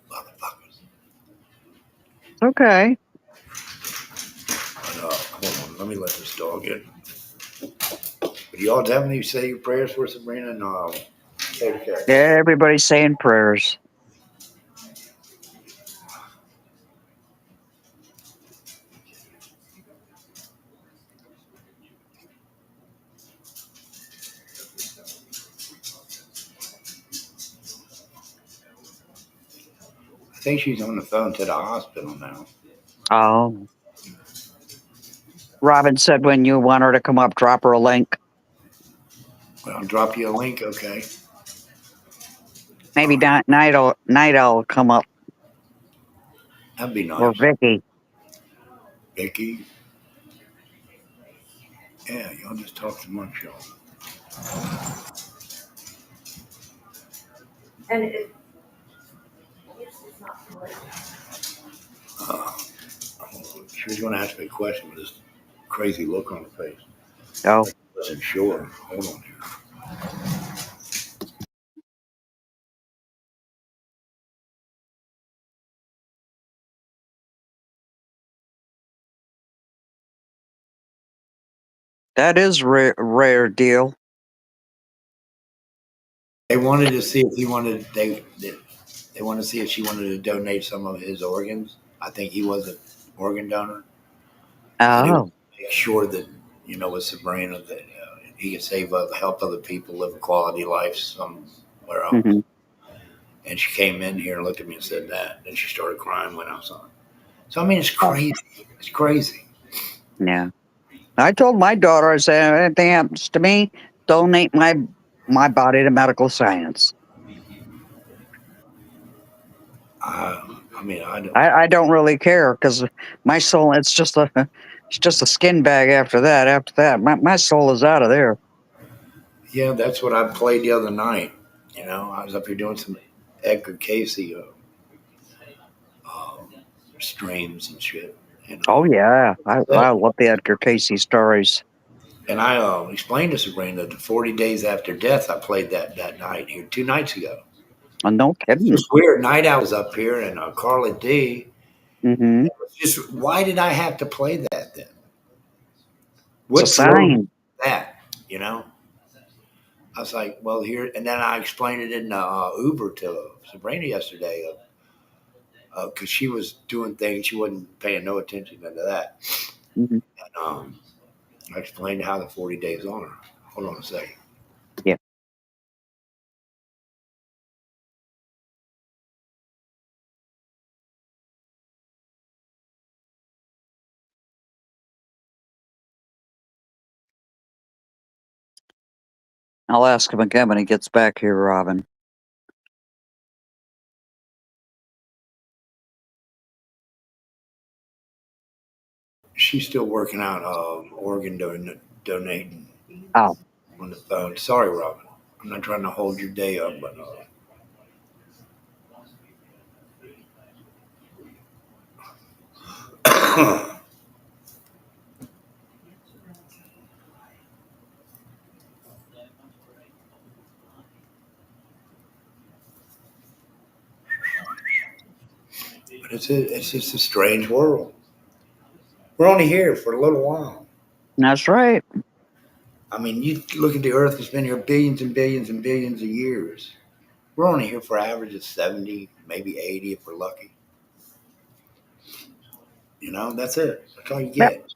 motherfuckers. Okay. But, hold on. Let me let this dog in. But y'all definitely say your prayers for Sabrina and Katie. Everybody's saying prayers. I think she's on the phone to the hospital now. Oh. Robin said when you want her to come up, drop her a link. Well, I'll drop you a link, okay? Maybe Night Owl will come up, That'd be or nice. Vicky. Vicky. Yeah, y'all just talk too much, y'all. And Uh, she was going to ask me a question with this crazy look on her face. Oh, Like, I wasn't sure. Hold on here. that is rare deal. They wanted to see if he wanted. They wanted to see if she wanted to donate some of his organs. I think he was an organ donor, so they would Oh, make sure that with Sabrina that he could help other people live a quality life somewhere else. Hmm. And she came in here and looked at me and said that. Then she started crying when I was on. So I mean, it's crazy. It's crazy. Yeah. I told my daughter, I said, if anything happens to me, donate my body to medical science. I mean, I don't. I don't really care because my soul, it's just a skin bag after that. After that, my soul is out of there. Yeah, that's what I played the other night. You know, I was up here doing some Edgar Casey um, streams and shit. You know, Oh yeah, I love the Edgar Casey stories. and I explained to Sabrina that 40 days after death, I played that night here 2 nights ago. Oh, no It's kidding. just weird. Night Owl was up here and Carla D. Mm-hmm. It's just why did I have to play that then? It's a What drove sign. that? You know, I was like, well, here, and then I explained it in Uber to Sabrina yesterday because she was doing things she wasn't paying no attention to that. Mm-hmm. And I explained how the 40 days on her. Hold on a second. Yeah. I'll ask him again when he gets back here, Robin. She's still working out organ donating Oh, on the phone. Sorry, Robin. I'm not trying to hold your day up, but but it's just a strange world. We're only here for a little while. that's right. I mean, you look at the Earth; it's been here billions and billions and billions of years. We're only here for average of 70, maybe 80 if we're lucky. You know, that's it. That's all you Yep. get.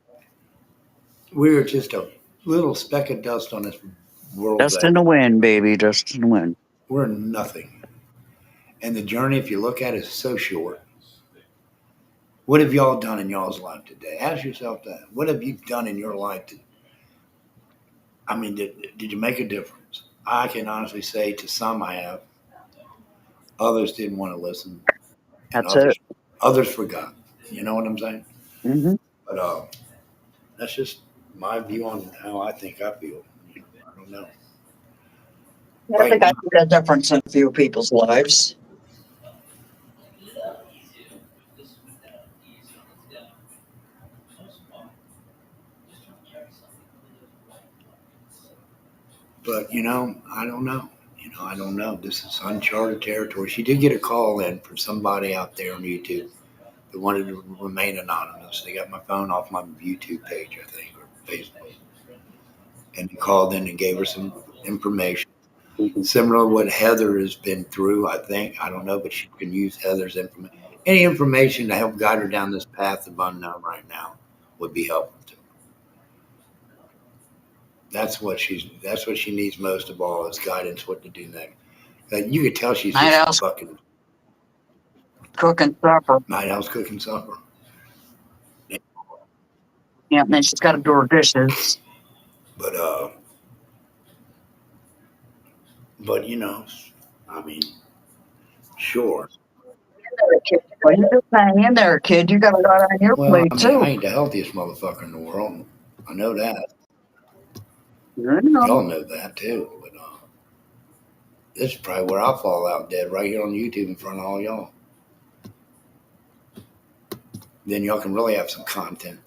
We're just a little speck of dust on this world's Just in the wind, baby. Just in the wind. We're nothing. And the journey, if you look at it, is so short. What have y'all done in y'all's life today? Ask yourself that. What have you done in your life? I mean, did you make a difference? I can honestly say to some I have. Others didn't want to listen, and That's it. others forgot. You know what I'm saying? Mm-hmm. But that's just my view on how I think I feel. I don't know. Yeah, I Right think I now, see that difference in a few people's lives. but I don't know. I don't know. This is uncharted territory. She did get a call in from somebody out there on YouTube that wanted to remain anonymous. They got my phone off my YouTube page, I think, or Facebook, and they called in and gave her some information. Mm-hmm. Similar to what Heather has been through, I think. I don't know, but she can use Heather's information. Any information to help guide her down this path of unknown right now would be helpful to her. That's what she needs most of all is guidance what to do next. You could tell she's Night just owl's fucking cooking supper. night house cooking supper. Yeah, and then she's got to do her dishes. But uh but I mean, sure. Well, you just hang in there, kid. You got a lot on your Well, plate I mean, I too. ain't the healthiest motherfucker in the world. I know that. You know. Y'all know that too. But this is probably where I'll fall out dead right here on YouTube in front of all y'all. Then y'all can really have some content.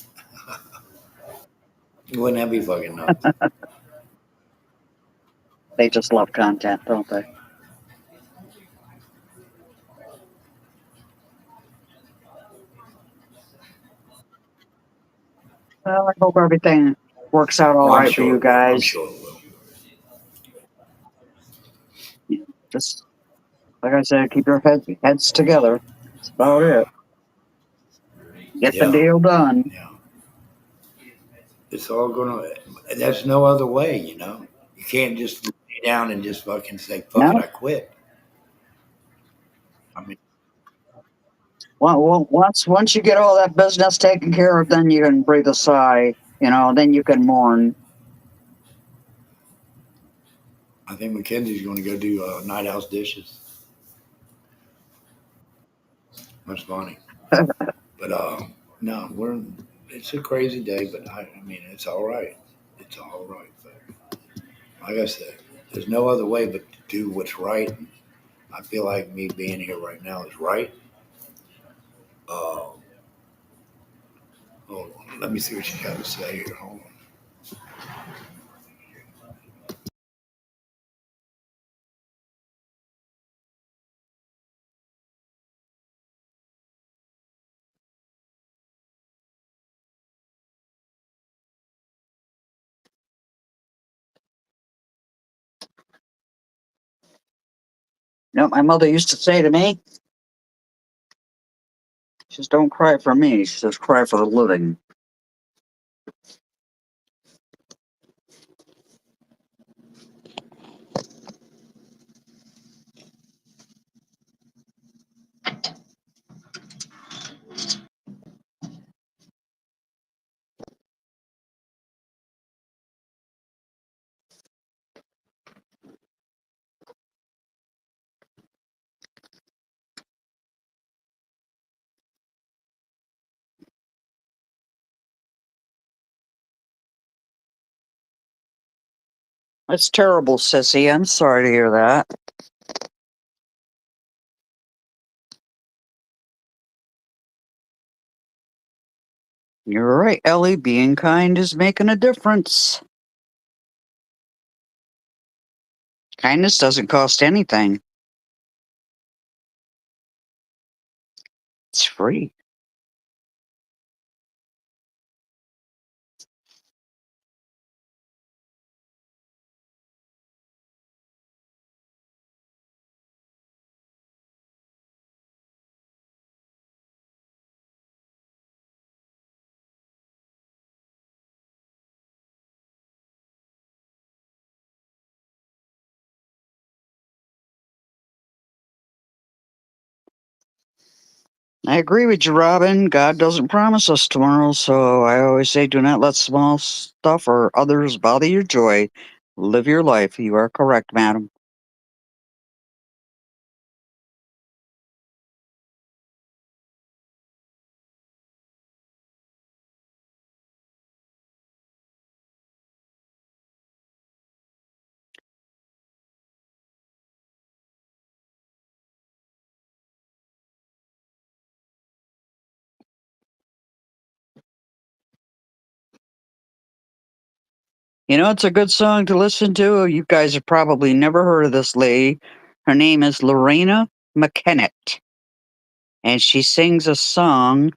Wouldn't that be fucking nuts? They just love content, don't they? Well, I hope everything works out all Oh, I'm right for sure you it will. I'm guys. sure it will. Just like I said, keep your heads together. That's about it. Get the Yeah, deal done. yeah. It's all gonna. There's no other way, you know. You can't just lay down and just fucking say, "Fuck it, No. I quit." I mean, Once you get all that business taken care of, then you can breathe a sigh. You know, then you can mourn. I think Mackenzie's going to go do night house dishes. That's funny, but no, we're. It's a crazy day, but I mean, it's all right. It's all right. But like I said, there's no other way but to do what's right. I feel like me being here right now is right. Uh, hold on, let me see what you got to say here. Hold on. You know, my mother used to say to me, she says, "Don't cry for me." She says, "Cry for the living." That's terrible, sissy. I'm sorry to hear that. You're right, Ellie. Being kind is making a difference. Kindness doesn't cost anything. It's free. I agree with you, Robin. God doesn't promise us tomorrow, so I always say do not let small stuff or others bother your joy. Live your life. You are correct, madam. You know, it's a good song to listen to. You guys have probably never heard of this lady. Her name is Lorena McKennett, and she sings a song.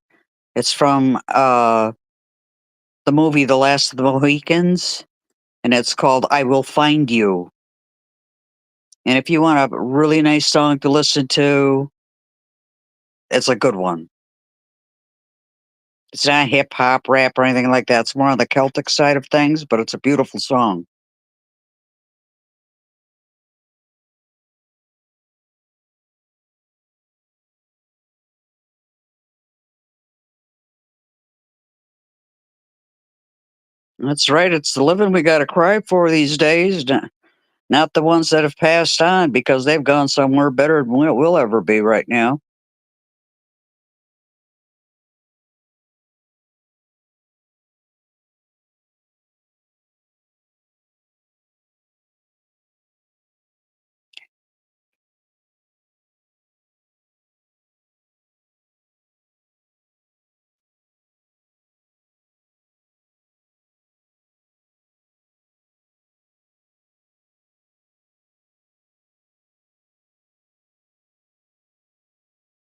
It's from the movie The Last of the Mohicans, and it's called I Will Find You. And if you want a really nice song to listen to, it's a good one. It's not hip hop, rap, or anything like that. It's more on the Celtic side of things, but it's a beautiful song. That's right. It's the living we got to cry for these days, not the ones that have passed on because they've gone somewhere better than we'll ever be right now.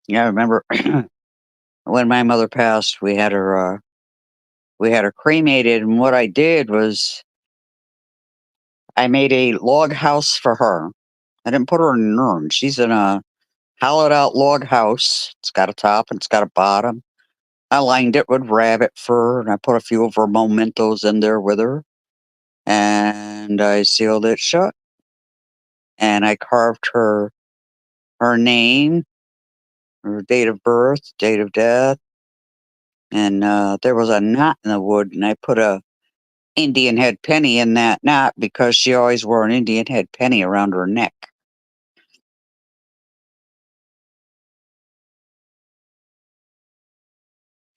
Yeah, I remember when my mother passed, we had her cremated, and what I did was I made a log house for her. I didn't put her in an urn. She's in a hollowed out log house. It's got a top and it's got a bottom. I lined it with rabbit fur, and I put a few of her mementos in there with her. And I sealed it shut. And I carved her name, her date of birth, date of death. And there was a knot in the wood, and I put a Indian head penny in that knot because she always wore an Indian head penny around her neck.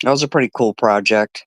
That was a pretty cool project.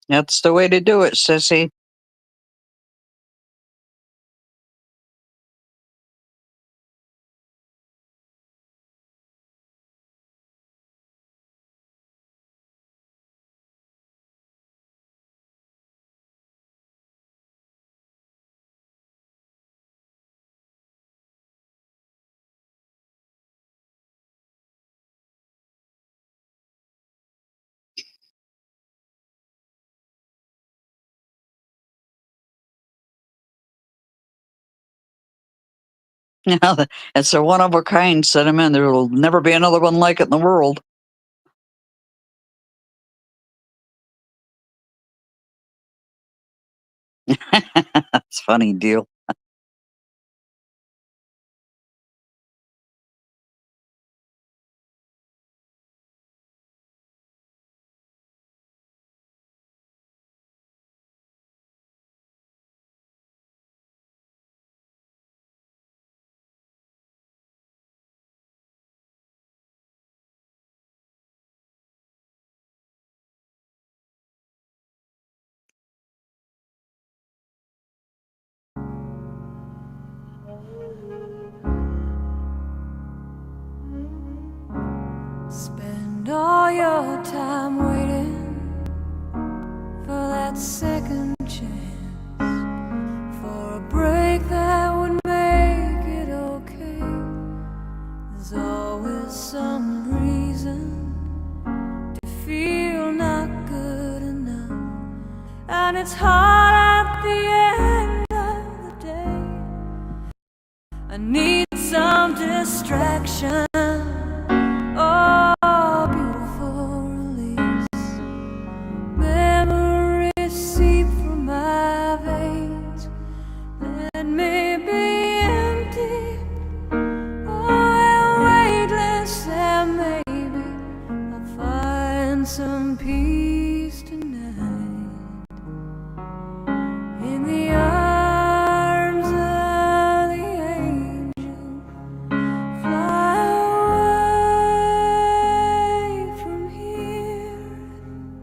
That's the way to do it, sissy. It's a one of a kind cinnamon. There will never be another one like it in the world. That's a funny deal. Spend all your time waiting for that second chance, for a break that would make it okay. There's always some reason to feel not good enough, and it's hard at the end of the day. I need some distraction. Oh, beautiful release. Memories seep through my veins. Let me be empty, oh, weightless, and maybe I'll find some peace tonight in the arms of the angel. Fly away from here,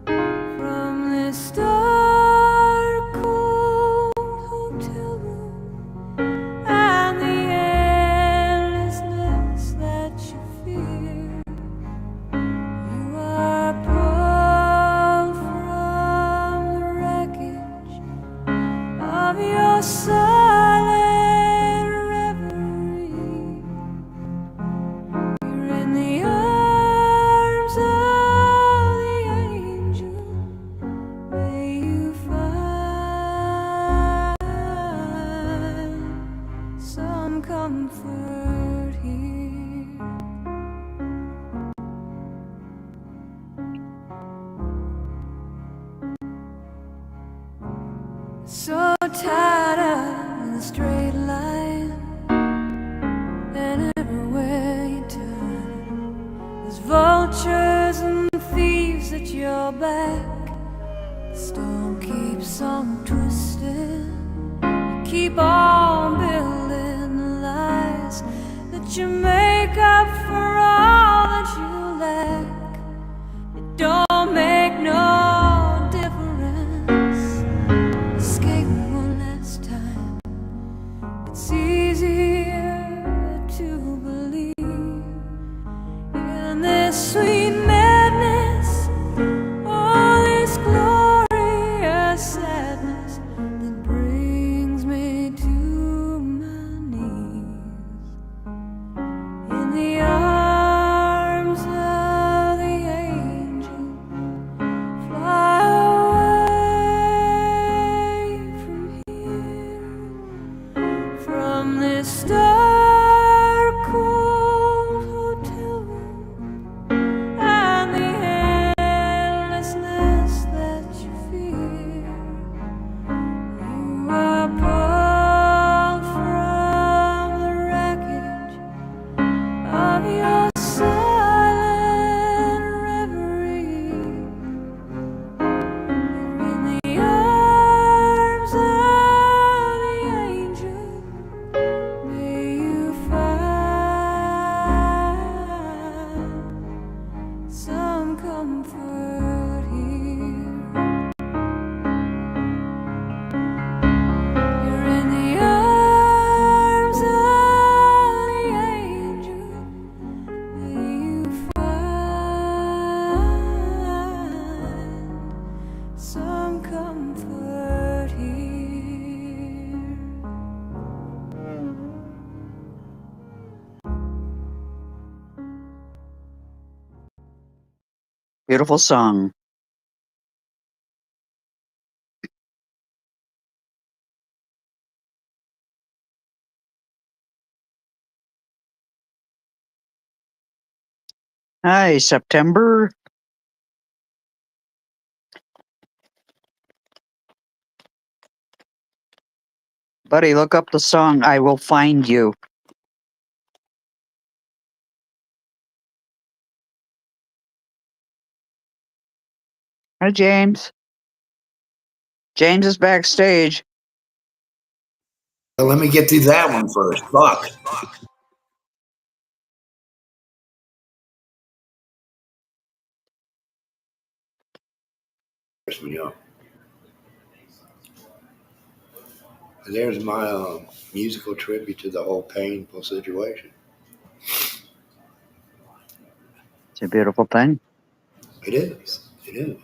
from this dark, cold hotel room, and the endlessness that you fear. You are pulled from the wreckage of your silent reverie. You're in the arms of the angel. May you find some comfort here. So tired of the straight line, and everywhere you turn, there's vultures and thieves at your back. The storm keeps on twisting. You keep on building the lies that you make up for all that you lack. It don't make no difference. Escape one last time. It's easier to from this star-cold hotel room and the endlessness that you feel. You are pulled from the wreckage of your silent reverie. You're in the arms of the angel. May you find some comfort here. You're in the arms of the angel. May you find some comfort here. Beautiful song. Hi, September. Buddy, look up the song I Will Find You. Hi, James. James is backstage. Well, let me get through that one first. Fuck. Yeah. There's my musical tribute to the whole painful situation. It's a beautiful thing. It is. It is.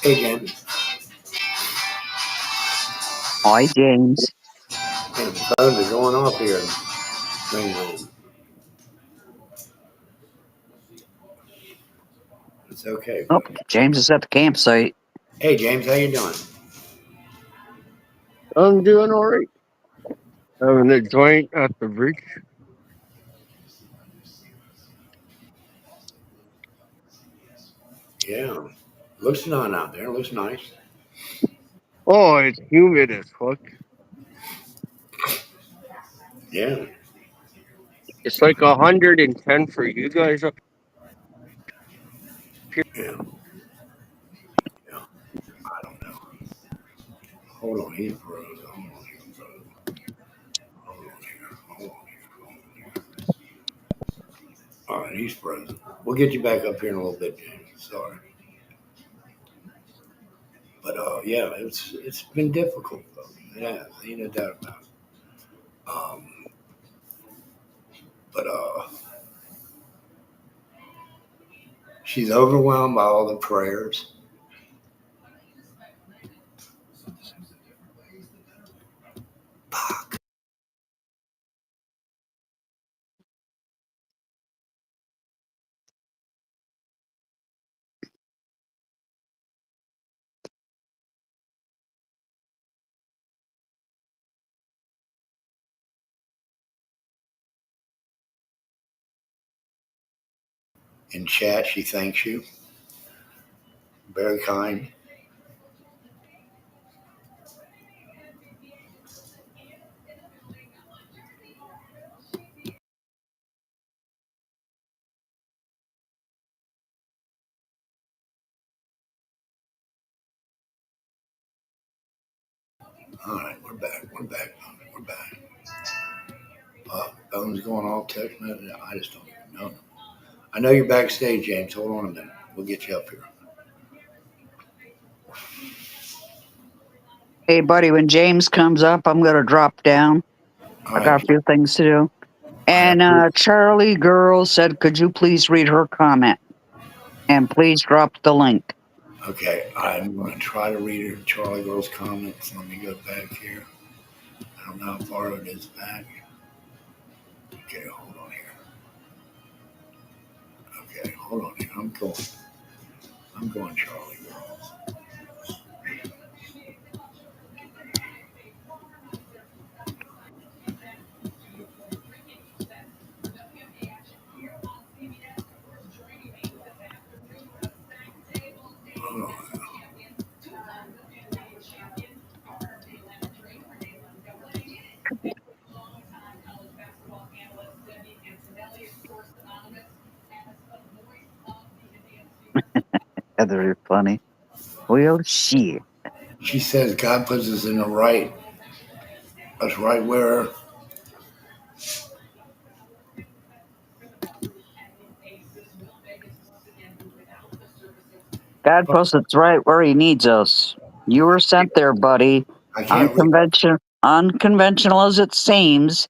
Hey, Jen. Hi, James. Man, the phones are going off here in Greenland. It's okay, Oh, buddy. James is at the campsite. Hey, James, how you doing? I'm doing all right. Having a joint at the beach. Yeah. Looks nice out there. Looks nice. Oh, it's humid as fuck. Yeah. It's like 110 for you guys up here. Yeah. Yeah. I don't know. Hold on. He's frozen. Hold on. He's frozen. Hold on here. Hold on here. Hold on here. All right. He's frozen. We'll get you back up here in a little bit, James. Sorry. But yeah, it's been difficult though. It has, ain't no doubt about it. But she's overwhelmed by all the prayers. In chat, she thanks you. Very kind. All right, we're back. We're back. We're back. Phone's going off. Text message. I just don't even know. I know you're backstage, James. Hold on a minute. We'll get you up here. Hey, buddy, when James comes up, I'm going to drop down. All I got right. a few things to do. I And Charlie Girl said, could you please read her comment? And please drop the link. Okay, I'm going to try to read her Charlie Girl's comments. Let me go back here. I don't know how far it is back. Okay, hold on here. Okay, hold on here. I'm going, Charlie girl. Hold on. Heather, you're funny. Well, shit. She says God puts us in the right. Us right where. God puts us right where He needs us. You were sent there, buddy. I can't read. Unconventional as it seems,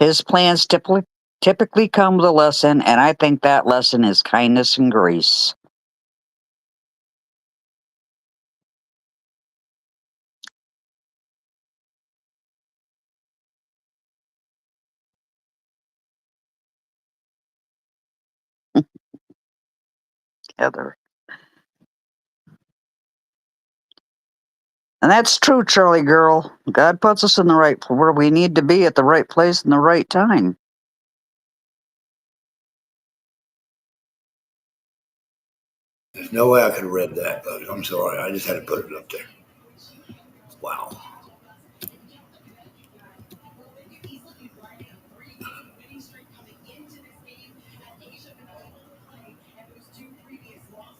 His plans typically come with a lesson, and I think that lesson is kindness and grace. Heather. And that's true, Charlie girl. God puts us in the right where we need to be at the right place in the right time. There's no way I could have read that, but I'm sorry. I just had to put it up there. Wow.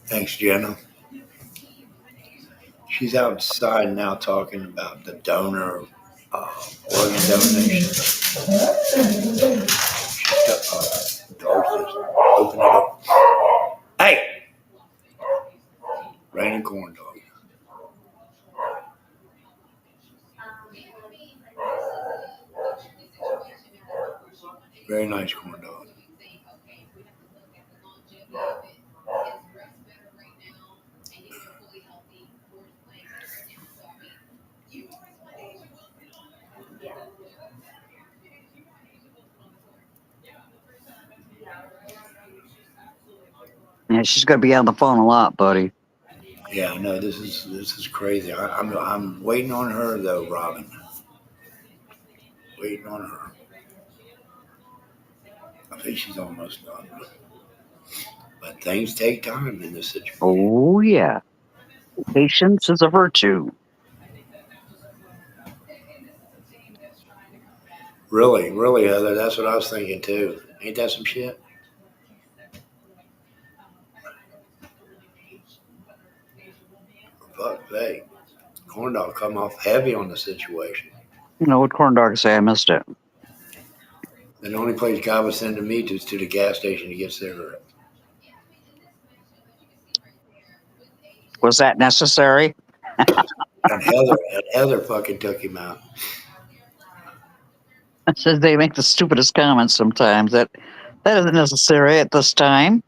Thanks, Jenna. She's outside now talking about the donor organ donation. Doris just open it up. Hey, raining corn dog. Very nice corn dog. Yeah, she's going to be on the phone a lot, buddy. Yeah, I know this is crazy. I'm waiting on her though, Robin. Waiting on her. I think she's almost done. But things take time in this situation. Oh, yeah. Patience is a virtue. Really, really, Heather. That's what I was thinking too. Ain't that some shit? For fuck's sake. Corn dog come off heavy on the situation. You know what corn dog say? I missed it. And the only place God was sending me to is to the gas station to get cigarettes. Was that necessary? And Heather fucking took him out. Says they make the stupidest comments sometimes. That isn't necessary at this time.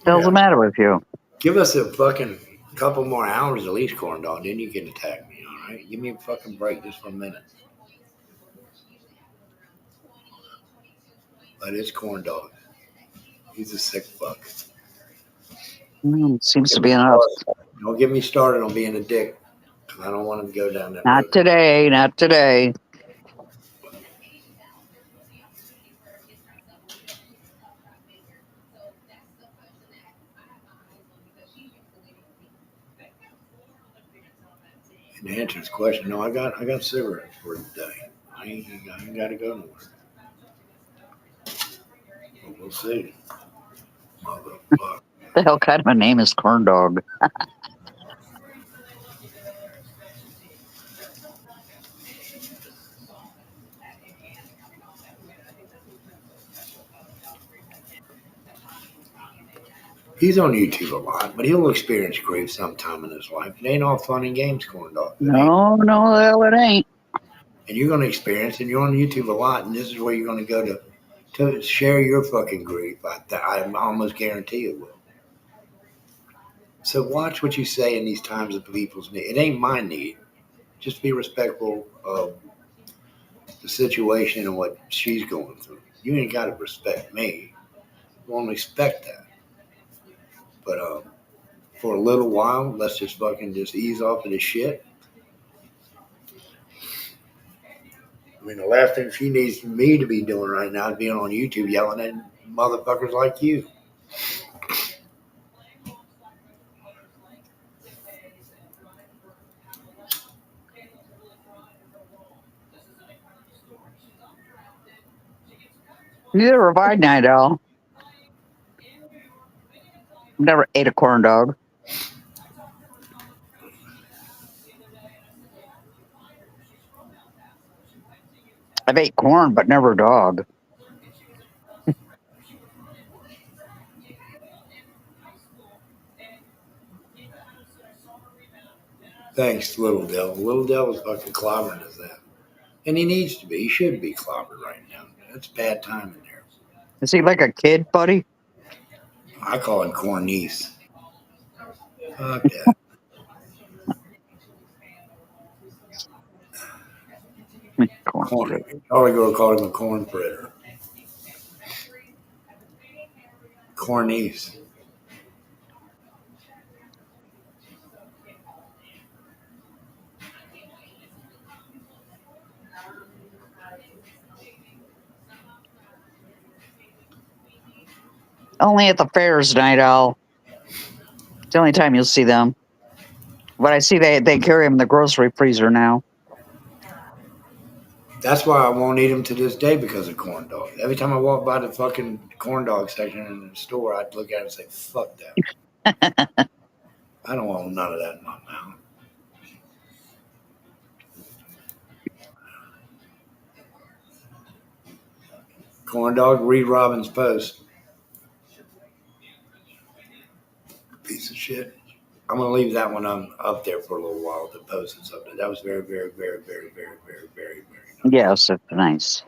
Hell's the Yeah. matter with you? Give us a fucking couple more hours at least, corn dog. Then you can attack me, all right? Give me a fucking break just for a minute. But it's corn dog. He's a sick fuck. Seems to Get be me enough. started. Don't get me started on being a dick. I don't want to go down that Not road. today. Not today. And to answer his question, no, I got cigarettes for today. I ain't got to go nowhere. But we'll see. Motherfucker. The hell kind of a name is corn dog? He's on YouTube a lot, but he'll experience grief sometime in his life. It ain't all fun and games, corn dog. It ain't. No, the hell it ain't. And you're going to experience, and you're on YouTube a lot, and this is where you're going to go to share your fucking grief. I almost guarantee it will. So watch what you say in these times of people's need. It ain't my need. just be respectful of the situation and what she's going through. You ain't got to respect me. You won't expect that. But for a little while, let's just fucking just ease off of this shit. I mean, the last thing she needs me to be doing right now is being on YouTube yelling at motherfuckers like you. Neither have I, Night Owl. Never ate a corn dog. I've ate corn, but never a dog. Thanks, Little Devil. Little Devil's fucking clobbering us that. And he needs to be. He should be clobbered right now. That's bad timing there. Is he like a kid, buddy? I call him Cornice. Fuck that. Corn. Corn. Charlie Girl called him a corn fritter. Cornice. Only at the fairs, Night Owl. It's the only time you'll see them. But I see they carry them in the grocery freezer now. That's why I won't eat them to this day because of corn dog. Every time I walk by the fucking corn dog section in the store, I'd look at it and say, fuck that. I don't want none of that in my mouth. Corn dog, read Robin's post. Piece of shit. I'm going to leave that one up there for a little while to post and something. That was very, very, very, very, very, very, very, very nice. Yes, it's nice.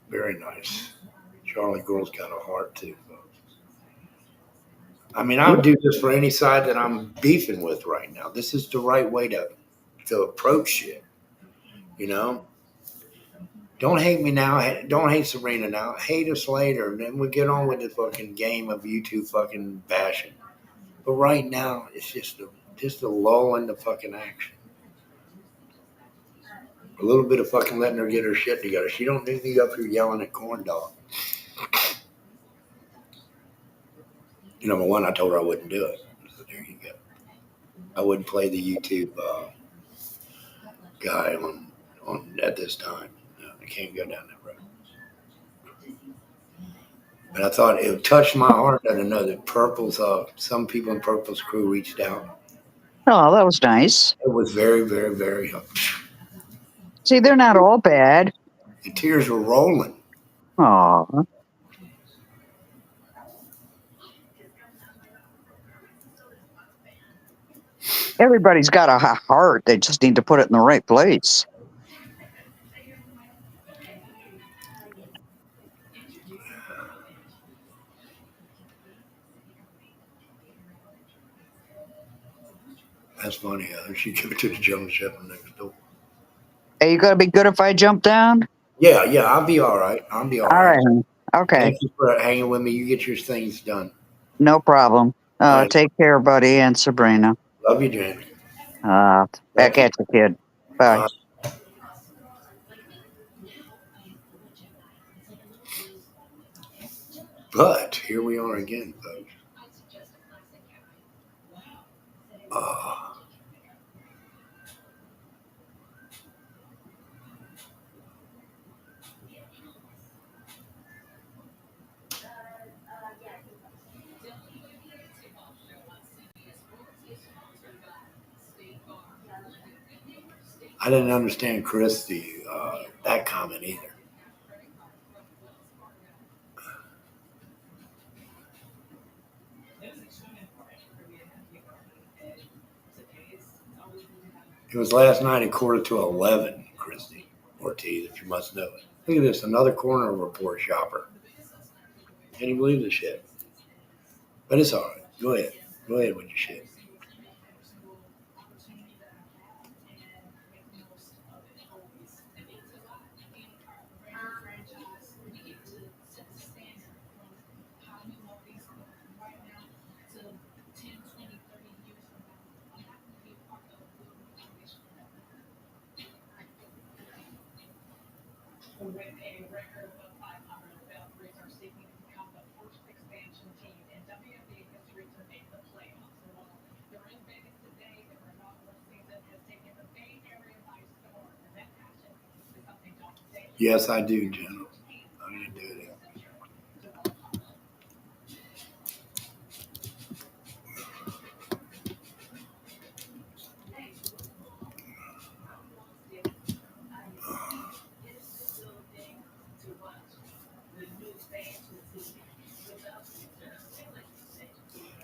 Very nice. Charlie Girl's got a heart too, folks. I mean, I would do this for any side that I'm beefing with right now. This is the right way to approach shit. You know? Don't hate me now. Don't hate Sabrina now. Hate us later. And then we get on with the fucking game of YouTube fucking bashing. But right now, it's just a lull in the fucking action. A little bit of fucking letting her get her shit together. She don't need to be up here yelling at corn dog. Number one, I told her I wouldn't do it. So there you go. I wouldn't play the YouTube guy on at this time. No, I can't go down that road. But I thought it touched my heart that I know that Purple's some people in Purple's crew reached out. Oh, that was nice. It was very, very, very. See, they're not all bad. The tears were rolling. Aw. Everybody's got a heart. They just need to put it in the right place. That's funny. She gave it to the German Shepherd next door. Hey, you gonna be good if I jump down? Yeah, I'll be all right. I'll be all right. All right. Okay. Thank you for hanging with me. You get your things done. No problem. All right. Take care, buddy, and Sabrina. Love you, Jamie. Back at you, kid. Bye. But here we are again, folks. I didn't understand Chris that comment either. It was last night at 11:15, Christy Ortiz, if you must know it. Look at this, another corner report shopper. Can you believe this shit? But it's all right. Go ahead. Go ahead with your shit. Yes, I do, General. I'm gonna do that.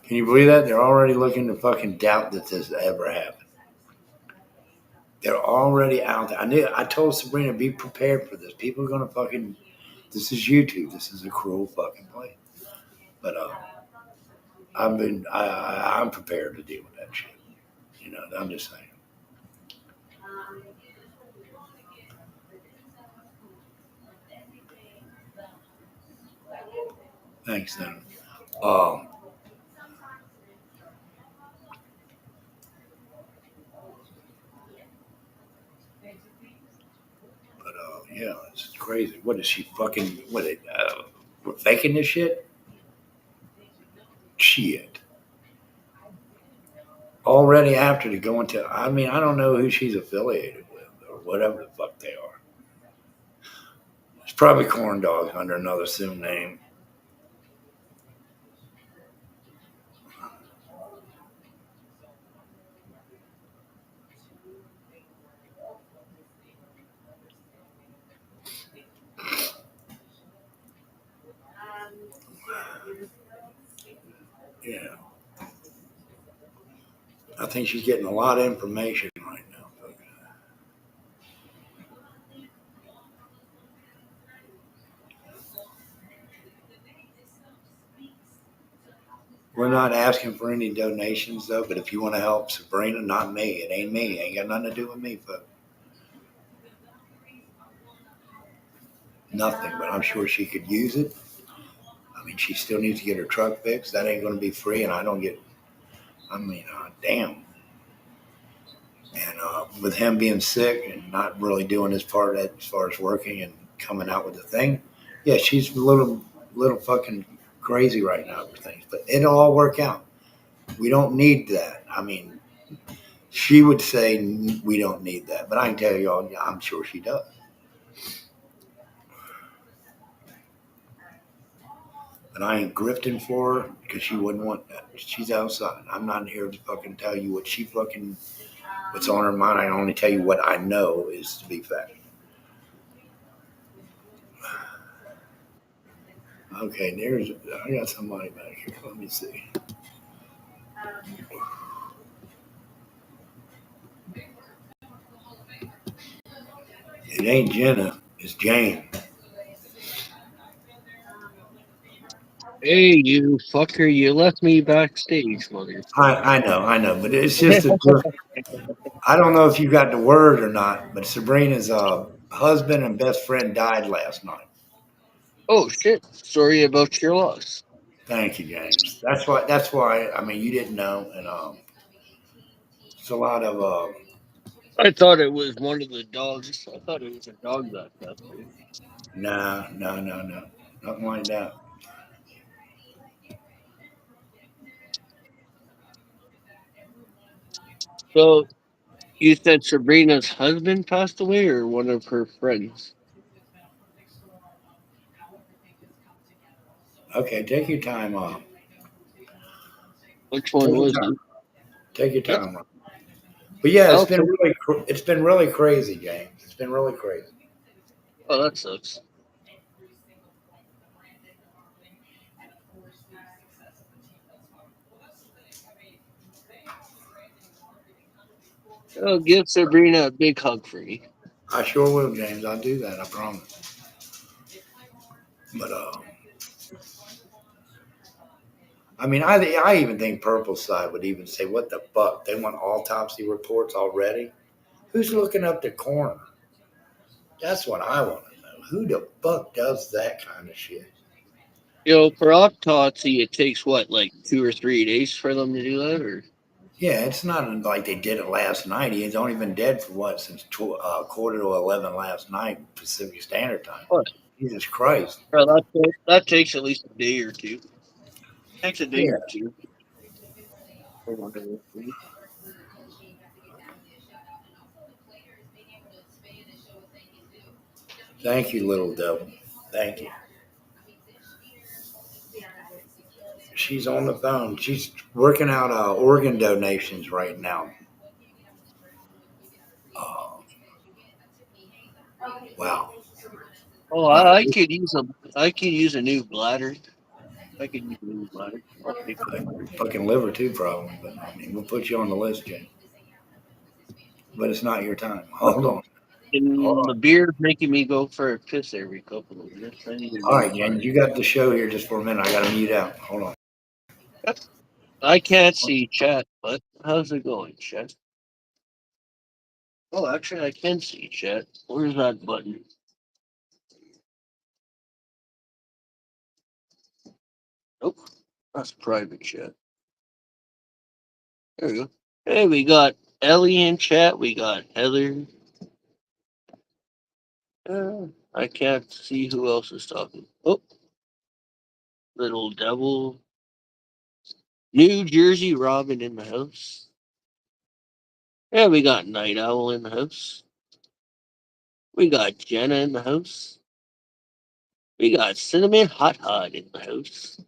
Can you believe that? They're already looking to fucking doubt that this ever happened. They're already out there. I told Sabrina, be prepared for this. People are gonna fucking. This is YouTube. This is a cruel fucking place. But I'm prepared to deal with that shit. You know, I'm just saying. Thanks, then. Um, but yeah, it's crazy. What is she fucking? We're faking this shit? Shit. Already after to go into. I mean, I don't know who she's affiliated with or whatever the fuck they are. It's probably corn dogs under another assumed name. Yeah. I think she's getting a lot of information right now. We're not asking for any donations though, but if you want to help Sabrina, not me. It ain't me. It ain't got nothing to do with me, but nothing. But I'm sure she could use it. I mean, she still needs to get her truck fixed. That ain't going to be free, and I don't get. I mean, damn. And with him being sick and not really doing his part as far as working and coming out with the thing, yeah, she's a little fucking crazy right now for things. But it'll all work out. We don't need that. I mean, she would say we don't need that, but I can tell you all, yeah, I'm sure she does. And I ain't grifting for her because she wouldn't want that. She's outside. I'm not here to fucking tell you what she fucking what's on her mind. I can only tell you what I know is to be fact. Okay, I got somebody back here. Let me see. It ain't Jenna. It's Jane. Hey, you fucker! You left me backstage, mother. I know, but it's just a different. I don't know if you got the word or not, but Sabrina's husband and best friend died last night. Oh shit! Sorry about your loss. Thank you, James. That's why. That's why. I mean, you didn't know, and it's a lot of. I thought it was one of the dogs. I thought it was a dog that passed away. Nah, no, nothing like that. So you said Sabrina's husband passed away, or one of her friends? Okay, take your time. Which Take one your was time. it? Take your Huh? time. But yeah, Okay. it's been really crazy, James. It's been really crazy. Oh, that sucks. Oh, give Sabrina a big hug for me. I sure will, James. I'll do that. I promise. But I mean, I even think Purple Side would even say, "What the fuck? They want autopsy reports already? Who's looking up the coroner? That's what I want to know. Who the fuck does that kind of shit?" You know, for autopsy, it takes what, like 2 or 3 days for them to do that, or? Yeah, it's not like they did it last night. He's only been dead for what, since quarter to 11 last night Pacific Standard Time. What? Jesus Christ. Well, that takes at least a day or two. Takes a day Yeah. or two. Thank you, little devil. Thank you. She's on the phone. She's working out organ donations right now. Uh, wow. Oh, All I right. could use a new bladder. I could use a new bladder. I'll pay for that. Fucking liver too, probably. But I mean, we'll put you on the list, Jay. But it's not your time. Hold on. Hold And on. the beer's making me go for a piss every couple of minutes. I need a All new right, Jen, bladder. you got the show here just for a minute. I got to mute out. Hold on. I can't see chat, but how's it going, chat? Oh, actually, I can see chat. Where's that button? Nope, that's private chat. There we go. Hey, we got Ellie in chat. We got Heather. I can't see who else is talking. Oh, little devil. New Jersey Robin in the house. Yeah, we got Night Owl in the house. We got Jenna in the house. We got Cinnamon Hot Hot in the house.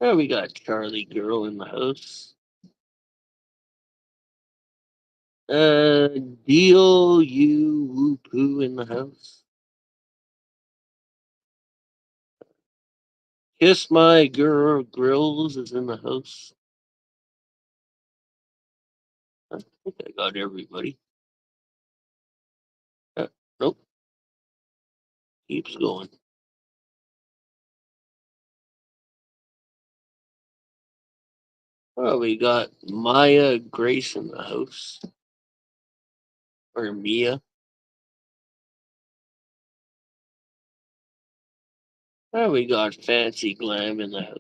Yeah, we got Charlie Girl in the house. Deal you woo poo in the house. Kiss My Girl Grills is in the house. I think I got everybody. Nope, keeps going. Oh, we got Maya Grace in the house. Or Mia. Oh, we got Fancy Glam in the house.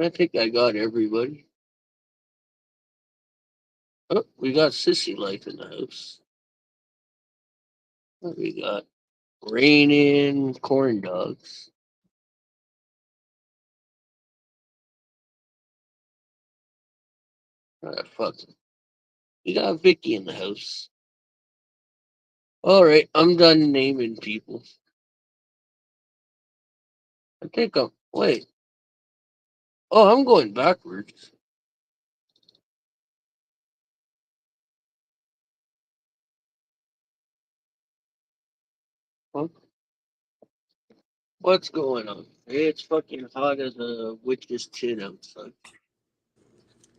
I think I got everybody. Oh, we got Sissy Life in the house. Oh, we got Rain in Corn Dogs. Ah, fuck. We got Vicky in the house. All right, I'm done naming people. I think I'm. Wait. Oh, I'm going backwards. Huh? What's going on? It's fucking hot as a witch's tit outside.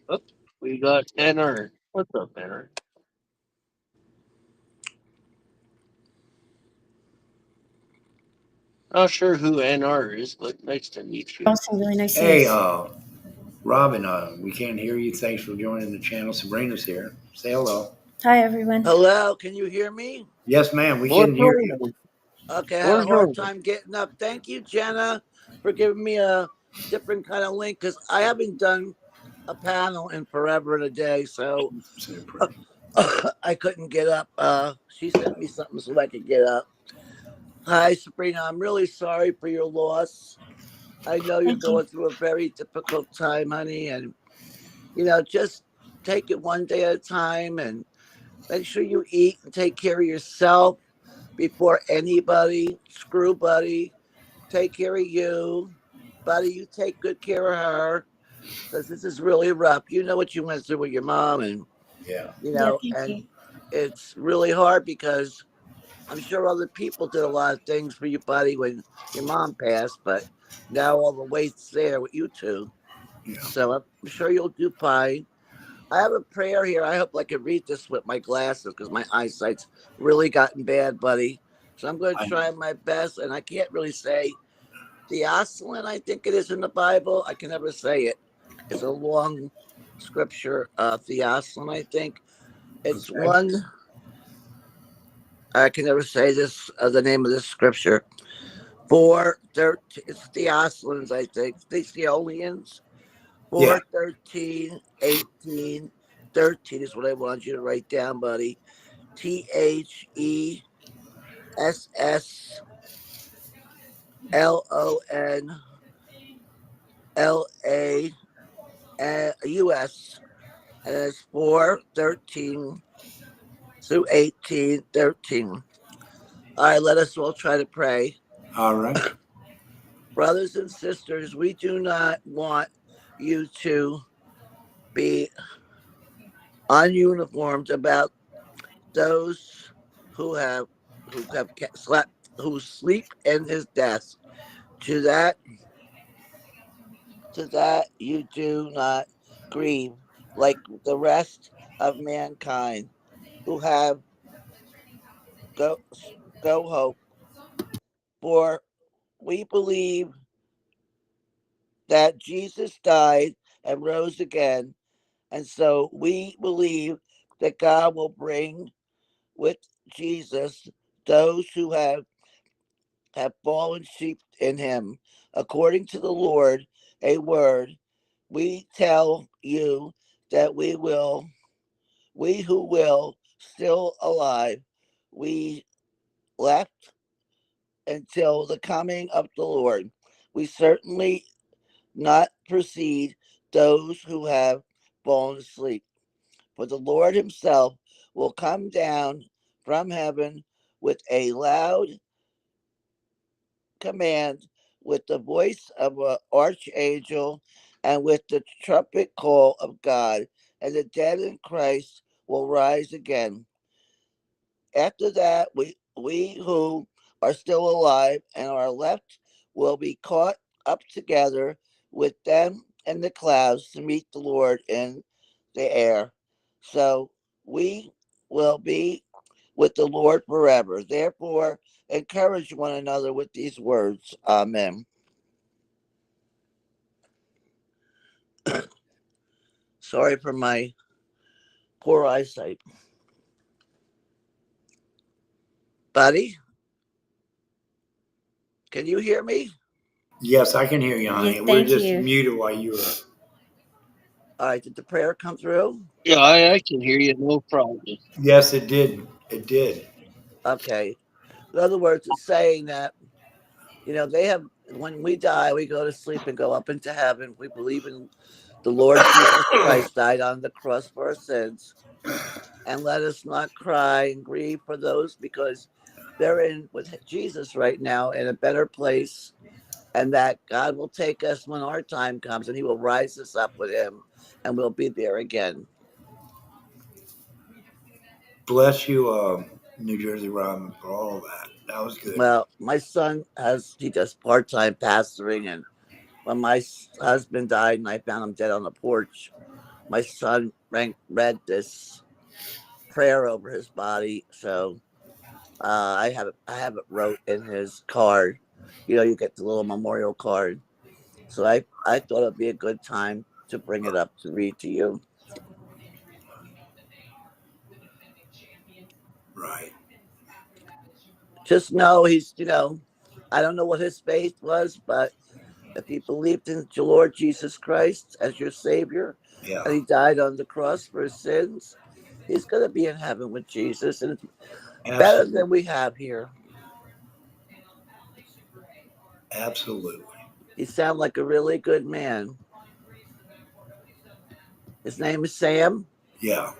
Oh, we got NR. What's up, NR? Not sure who NR is, but nice to meet you. Some really nice Hey, things. Robin, we can't hear you. Thanks for joining the channel. Sabrina's here. Say hello. Hi, everyone. Hello, can you hear me? Yes, ma'am. We can hear you. Bonjour. Okay, I had a hard Bonjour. time getting up. Thank you, Jenna, for giving me a different kind of link because I haven't done a panel in forever and a day, so I couldn't get up. She sent me something so I could get up. Hi, Sabrina. I'm really sorry for your loss. I know you're Thank you. going through a very difficult time, honey, and just take it one day at a time and make sure you eat and take care of yourself before anybody. Screw Buddy. Take care of you. Buddy, you take good care of her because this is really rough. You know what you went through with your mom, and Yeah. Yeah, thank and you. it's really hard because I'm sure other people did a lot of things for you, Buddy, when your mom passed, but now all the weight's there with you two. Yeah. So I'm sure you'll do fine. I have a prayer here. I hope I can read this with my glasses because my eyesight's really gotten bad, buddy. So I'm going to I, try my best, and I can't really say Theocelin, I think it is in the Bible. I can never say it. It's a long scripture, Theocelin, I think. It's okay. I can never say this, the name of this scripture. 4:13. It's the Oslins, I think. The Theolians. Yeah. 4:13:18:13 is what I want you to write down, buddy. THESSLONLAUS. And it's 4:13 through 18:13. All right, let us all try to pray. All right. Brothers and sisters, we do not want you to be ununiformed about those who have slept, who sleep in his death. To that, to that you do not grieve, like the rest of mankind who have go go hope. For we believe that Jesus died and rose again, and so we believe that God will bring with Jesus those who have fallen sheep in him. According to the Lord, a word, we tell you that we who will still alive, we left until the coming of the Lord. We certainly not precede those who have fallen asleep. For the Lord himself will come down from heaven with a loud command, with the voice of an archangel, and with the trumpet call of God, and the dead in Christ will rise again. After that, we who are still alive and are left will be caught up together with them in the clouds to meet the Lord in the air. So we will be with the Lord forever. Therefore, encourage one another with these words. Amen. Sorry for my poor eyesight. Buddy, can you hear me? Yes, I can hear you, honey. Yes, We're thank just you. muted while you were. All right, did the prayer come through? Yeah, I can hear you, no problem. Yes, it did. It did. Okay. In other words, it's saying that, they have, when we die, we go to sleep and go up into heaven. We believe in the Lord Jesus Christ died on the cross for our sins. And let us not cry and grieve for those, because they're in with Jesus right now in a better place. And that God will take us when our time comes, and he will rise us up with him, and we'll be there again. Bless you, New Jersey Robin, for all that. That was good. Well, my son he does part-time pastoring. And when my husband died and I found him dead on the porch, my son read this prayer over his body. So I have it wrote in his card. You get the little memorial card. So I thought it'd be a good time to bring it up to read to you. Right. Just know I don't know what his faith was, but if he believed in the Lord Jesus Christ as your Savior, Yeah. and he died on the cross for his sins, he's going to be in heaven with Jesus, and it's better Absolutely. than we have here. Absolutely. He sounds like a really good man. His name is Sam. Yeah.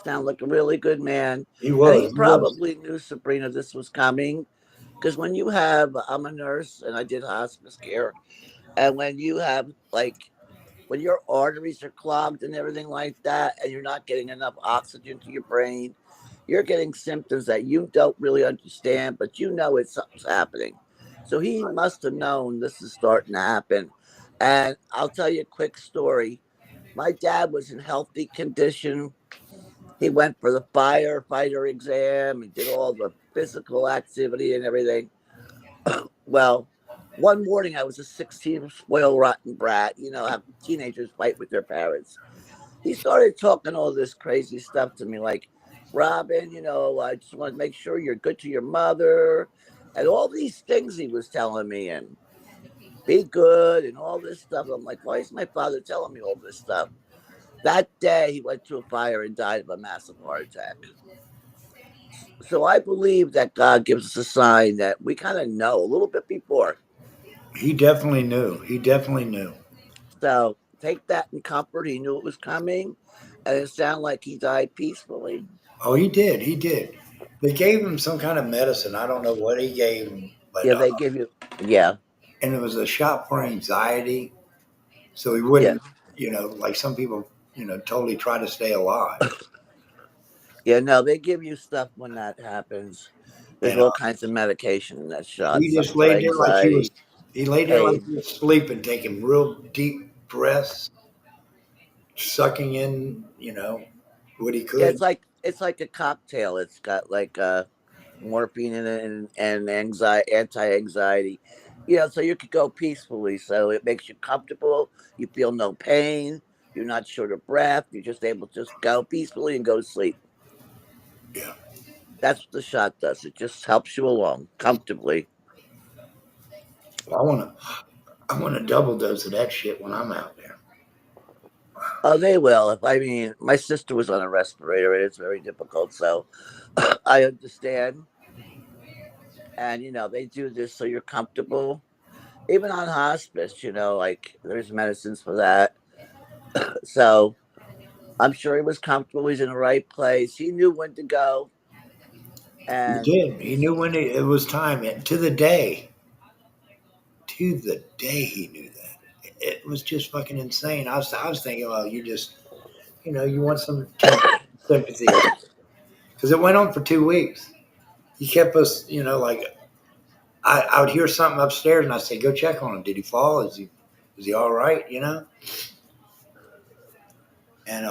Sounds like a really good man. He And he was. He was. probably knew, Sabrina, this was coming. Because when you have, I'm a nurse and I did hospice care. And when you have, like, when your arteries are clogged and everything like that, and you're not getting enough oxygen to your brain, you're getting symptoms that you don't really understand, but something's happening. So he must have known this is starting to happen. And I'll tell you a quick story. My dad was in healthy condition. He went for the firefighter exam and did all the physical activity and everything. Well, one morning I was a 16 spoiled rotten brat. How teenagers fight with their parents. He started talking all this crazy stuff to me, like, Robin, I just want to make sure you're good to your mother. And all these things he was telling me, and be good and all this stuff. I'm like, why is my father telling me all this stuff? That day, he went to a fire and died of a massive heart attack. So I believe that God gives us a sign that we kind of know a little bit before. He definitely knew. He definitely knew. So take that in comfort. He knew it was coming, and it sounded like he died peacefully. Oh, he did. He did. They gave him some kind of medicine. I don't know what he gave him, but Yeah, they give you, yeah, and it was a shot for anxiety, so he yeah, wouldn't, like some people, totally try to stay alive. yeah. No, they give you stuff when that happens. There's And all kinds of medication in that shot. he Some just for laid there like he was. anxiety, He laid there like pain. he was sleeping, taking real deep breaths, sucking in, what he Yeah, could. it's like a cocktail. It's got like morphine in it and anxiety, anti-anxiety. So you could go peacefully. So it makes you comfortable. You feel no pain. You're not short of breath. You're just able to just go peacefully and go to sleep. Yeah, That's what the shot does. It just helps you along comfortably. well, I want a double dose of that shit when I'm out there. Oh, they will. If I mean, my sister was on a respirator, and it's very difficult. So I understand. And they do this so you're comfortable. Even on hospice, like there's medicines for that. So I'm sure he was comfortable. He's in the right place. He knew when to go. He And did. He knew when it was time. And to the day. To the day, he knew that. It was just fucking insane. I was thinking, well, you just, you want some sympathy or because it went on for 2 weeks. He kept us, like I would hear something upstairs and I'd say, go check on him. Did he fall? Is he all right? And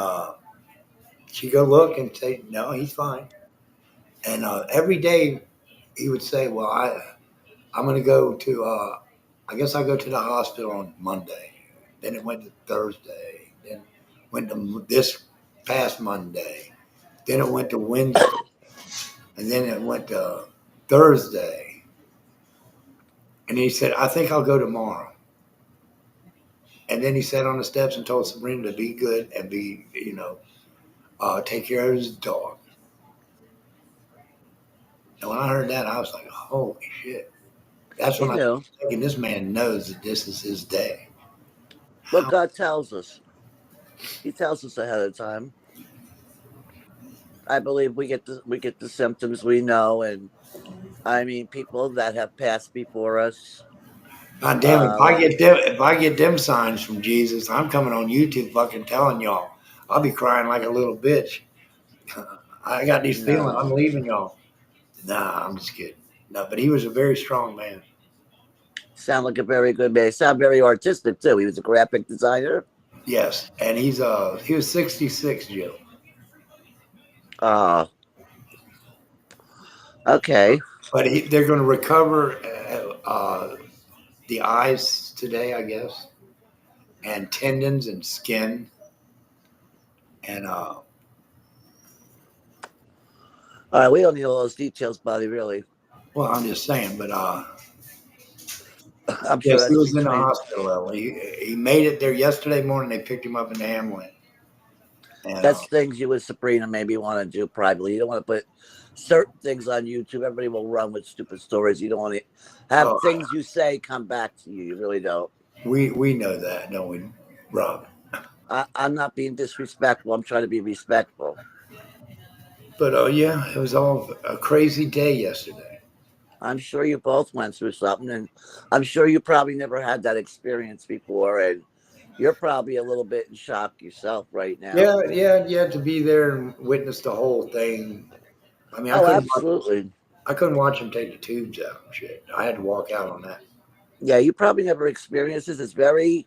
she'd go look and say, no, he's fine. And every day he would say, well, I'm going to go to, I guess I'll go to the hospital on Monday. Then it went to Thursday. Then went to this past Monday. Then it went to Wednesday. And then it went to Thursday. And he said, I think I'll go tomorrow. And then he sat on the steps and told Sabrina to be good and take care of his dog. And when I heard that, I was like, holy shit. That's he when I knew was thinking, this man knows that this is his day. what How, God tells us. He tells us ahead of time. I believe we get the symptoms we know, and I mean people that have passed before us. God damn it. Like If I get them signs from Jesus, I'm coming on YouTube fucking telling y'all. I'll be crying like a little bitch. I got these feelings. I'm no, leaving y'all. Nah, I'm just kidding. No, but he was a very strong man. sound like a very good man. Sound very artistic too. He was a graphic designer. Yes, and he was 66, Joe. Uh okay. But they're going to recover the eyes today, I guess, and tendons and skin, and All right, we don't need all those details, buddy. Really, well, I'm just saying. But I'm sure yes, he that's was in the between. hospital. He made it there yesterday morning. They picked him up in the ambulance, and That's things you with Sabrina maybe want to do privately. You don't want to put certain things on YouTube. Everybody will run with stupid stories. You don't want to have oh, things you say come back to you. You really don't. we know that, don't we, Rob? I'm not being disrespectful. I'm trying to be respectful. But yeah, it was all a crazy day yesterday. I'm sure you both went through something, and I'm sure you probably never had that experience before, and you're probably a little bit in shock yourself right now. Yeah, yeah, yeah. To be there and witness the whole thing. I mean, Oh, absolutely. I couldn't watch him take the tubes out and shit. I had to walk out on that. Yeah, you probably never experienced this. It's very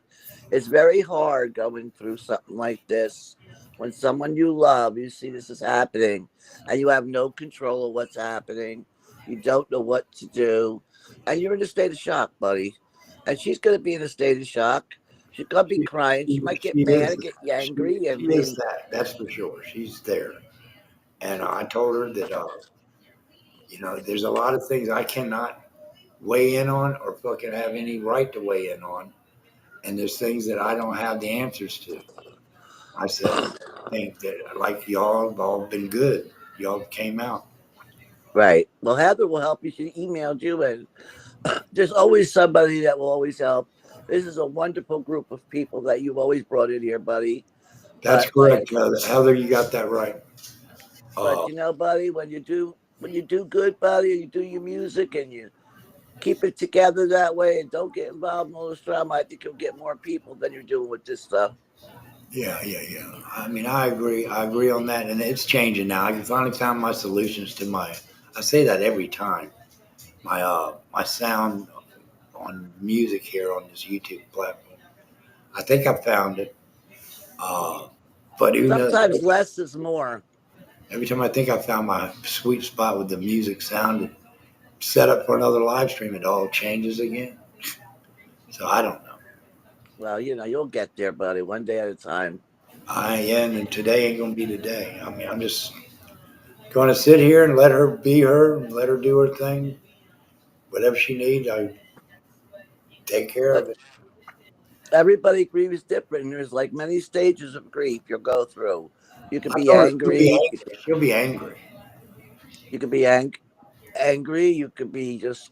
hard going through something like this when someone you love, you see this is happening, and you have no control of what's happening. You don't know what to do, and you're in a state of shock, buddy. And she's going to be in a state of shock. She's going to be She, crying. She might get she mad is and get that. angry. I She is mean, that. That's for sure. She's there. And I told her that, there's a lot of things I cannot. weigh in on or fucking have any right to weigh in on. And there's things that I don't have the answers to. I said, I think that like y'all have all been good. Y'all came out. Right. Well, Heather will help you. She emailed you, and there's always somebody that will always help. This is a wonderful group of people that you've always brought in here, buddy. That's But like, correct, Heather. Heather, you got that right. but Uh, buddy, when you do good, buddy, and you do your music and you keep it together that way, and don't get involved in all this drama, I think you'll get more people than you're doing with this stuff. yeah. I mean, I agree. I agree on that, and it's changing now. I finally found my solutions to my. I say that every time. My sound on music here on this YouTube platform. I think I found it. Uh, but even though Sometimes less is more. every time I think I found my sweet spot with the music sound set up for another live stream, it all changes again. So I don't know. Well, you'll get there, buddy, one day at a time. I am, and today ain't gonna be the day. I mean, I'm just gonna sit here and let her be her, and let her do her thing. Whatever she needs, I take care But of it. everybody grieves different, and there's like many stages of grief you'll go through. You could I be told her she'll be angry. angry. She'll be angry. You could be angry. You could be just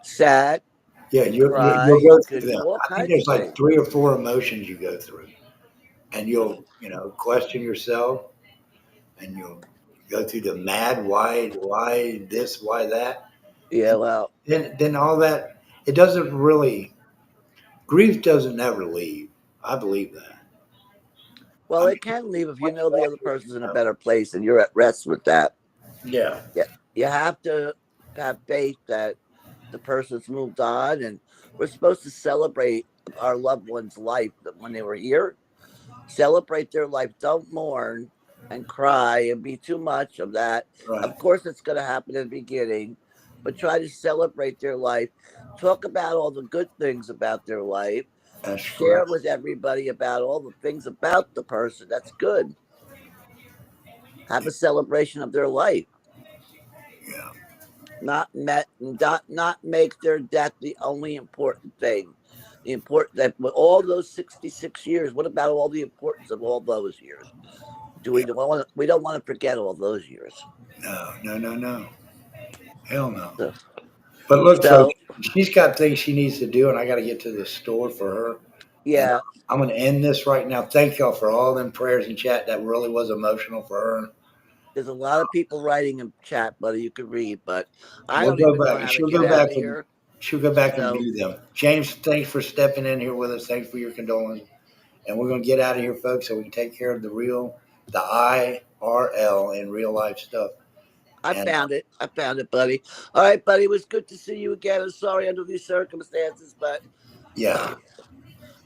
sad. Yeah, You cry. you'll go You through could them. do all I think kinds of there's like things. 3 or 4 emotions you go through, and you'll question yourself, and you'll go through the mad why this, why that, Yeah, and well, then all that. It doesn't really grief doesn't ever leave. I believe that. I it mean, can leave if you once know you're the other angry, person's in a better place and you're at rest with that. Yeah, Yeah, you have to have faith that the person's moved on, and we're supposed to celebrate our loved one's life when they were here. Celebrate their life. Don't mourn and cry and be too much of that. right. Of course, it's going to happen in the beginning, but try to celebrate their life. Talk about all the good things about their life. That's Share correct. with everybody about all the things about the person. That's good. Have a celebration of their life. Yeah, Not make their death the only important thing. The important that with all those 66 years, what about all the importance of all those years? Do yeah. we don't want to forget all those years. No. Hell no. So, But look, folks, so she's got things she needs to do, and I got to get to the store for her. And yeah, I'm going to end this right now. Thank y'all for all them prayers in chat. That really was emotional for her. there's a lot of people writing in chat, buddy, you could read, but I We'll don't go even know back. how to get out of here. She'll go back and So view them. James, thanks for stepping in here with us. Thanks for your condolences. And we're going to get out of here, folks, so we can take care of the IRL in real life stuff. I And found it. I found it, buddy. All right, buddy. It was good to see you again. I'm sorry under these circumstances, but yeah.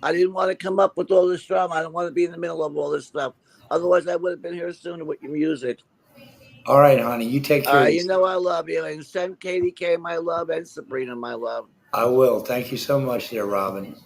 I didn't want to come up with all this drama. I don't want to be in the middle of all this stuff. Otherwise, I would have been here sooner with your music. All right, honey. You take care of You yourself. know I love you. And send Katie K my love and Sabrina my love. I will. Thank you so much, there, Robin.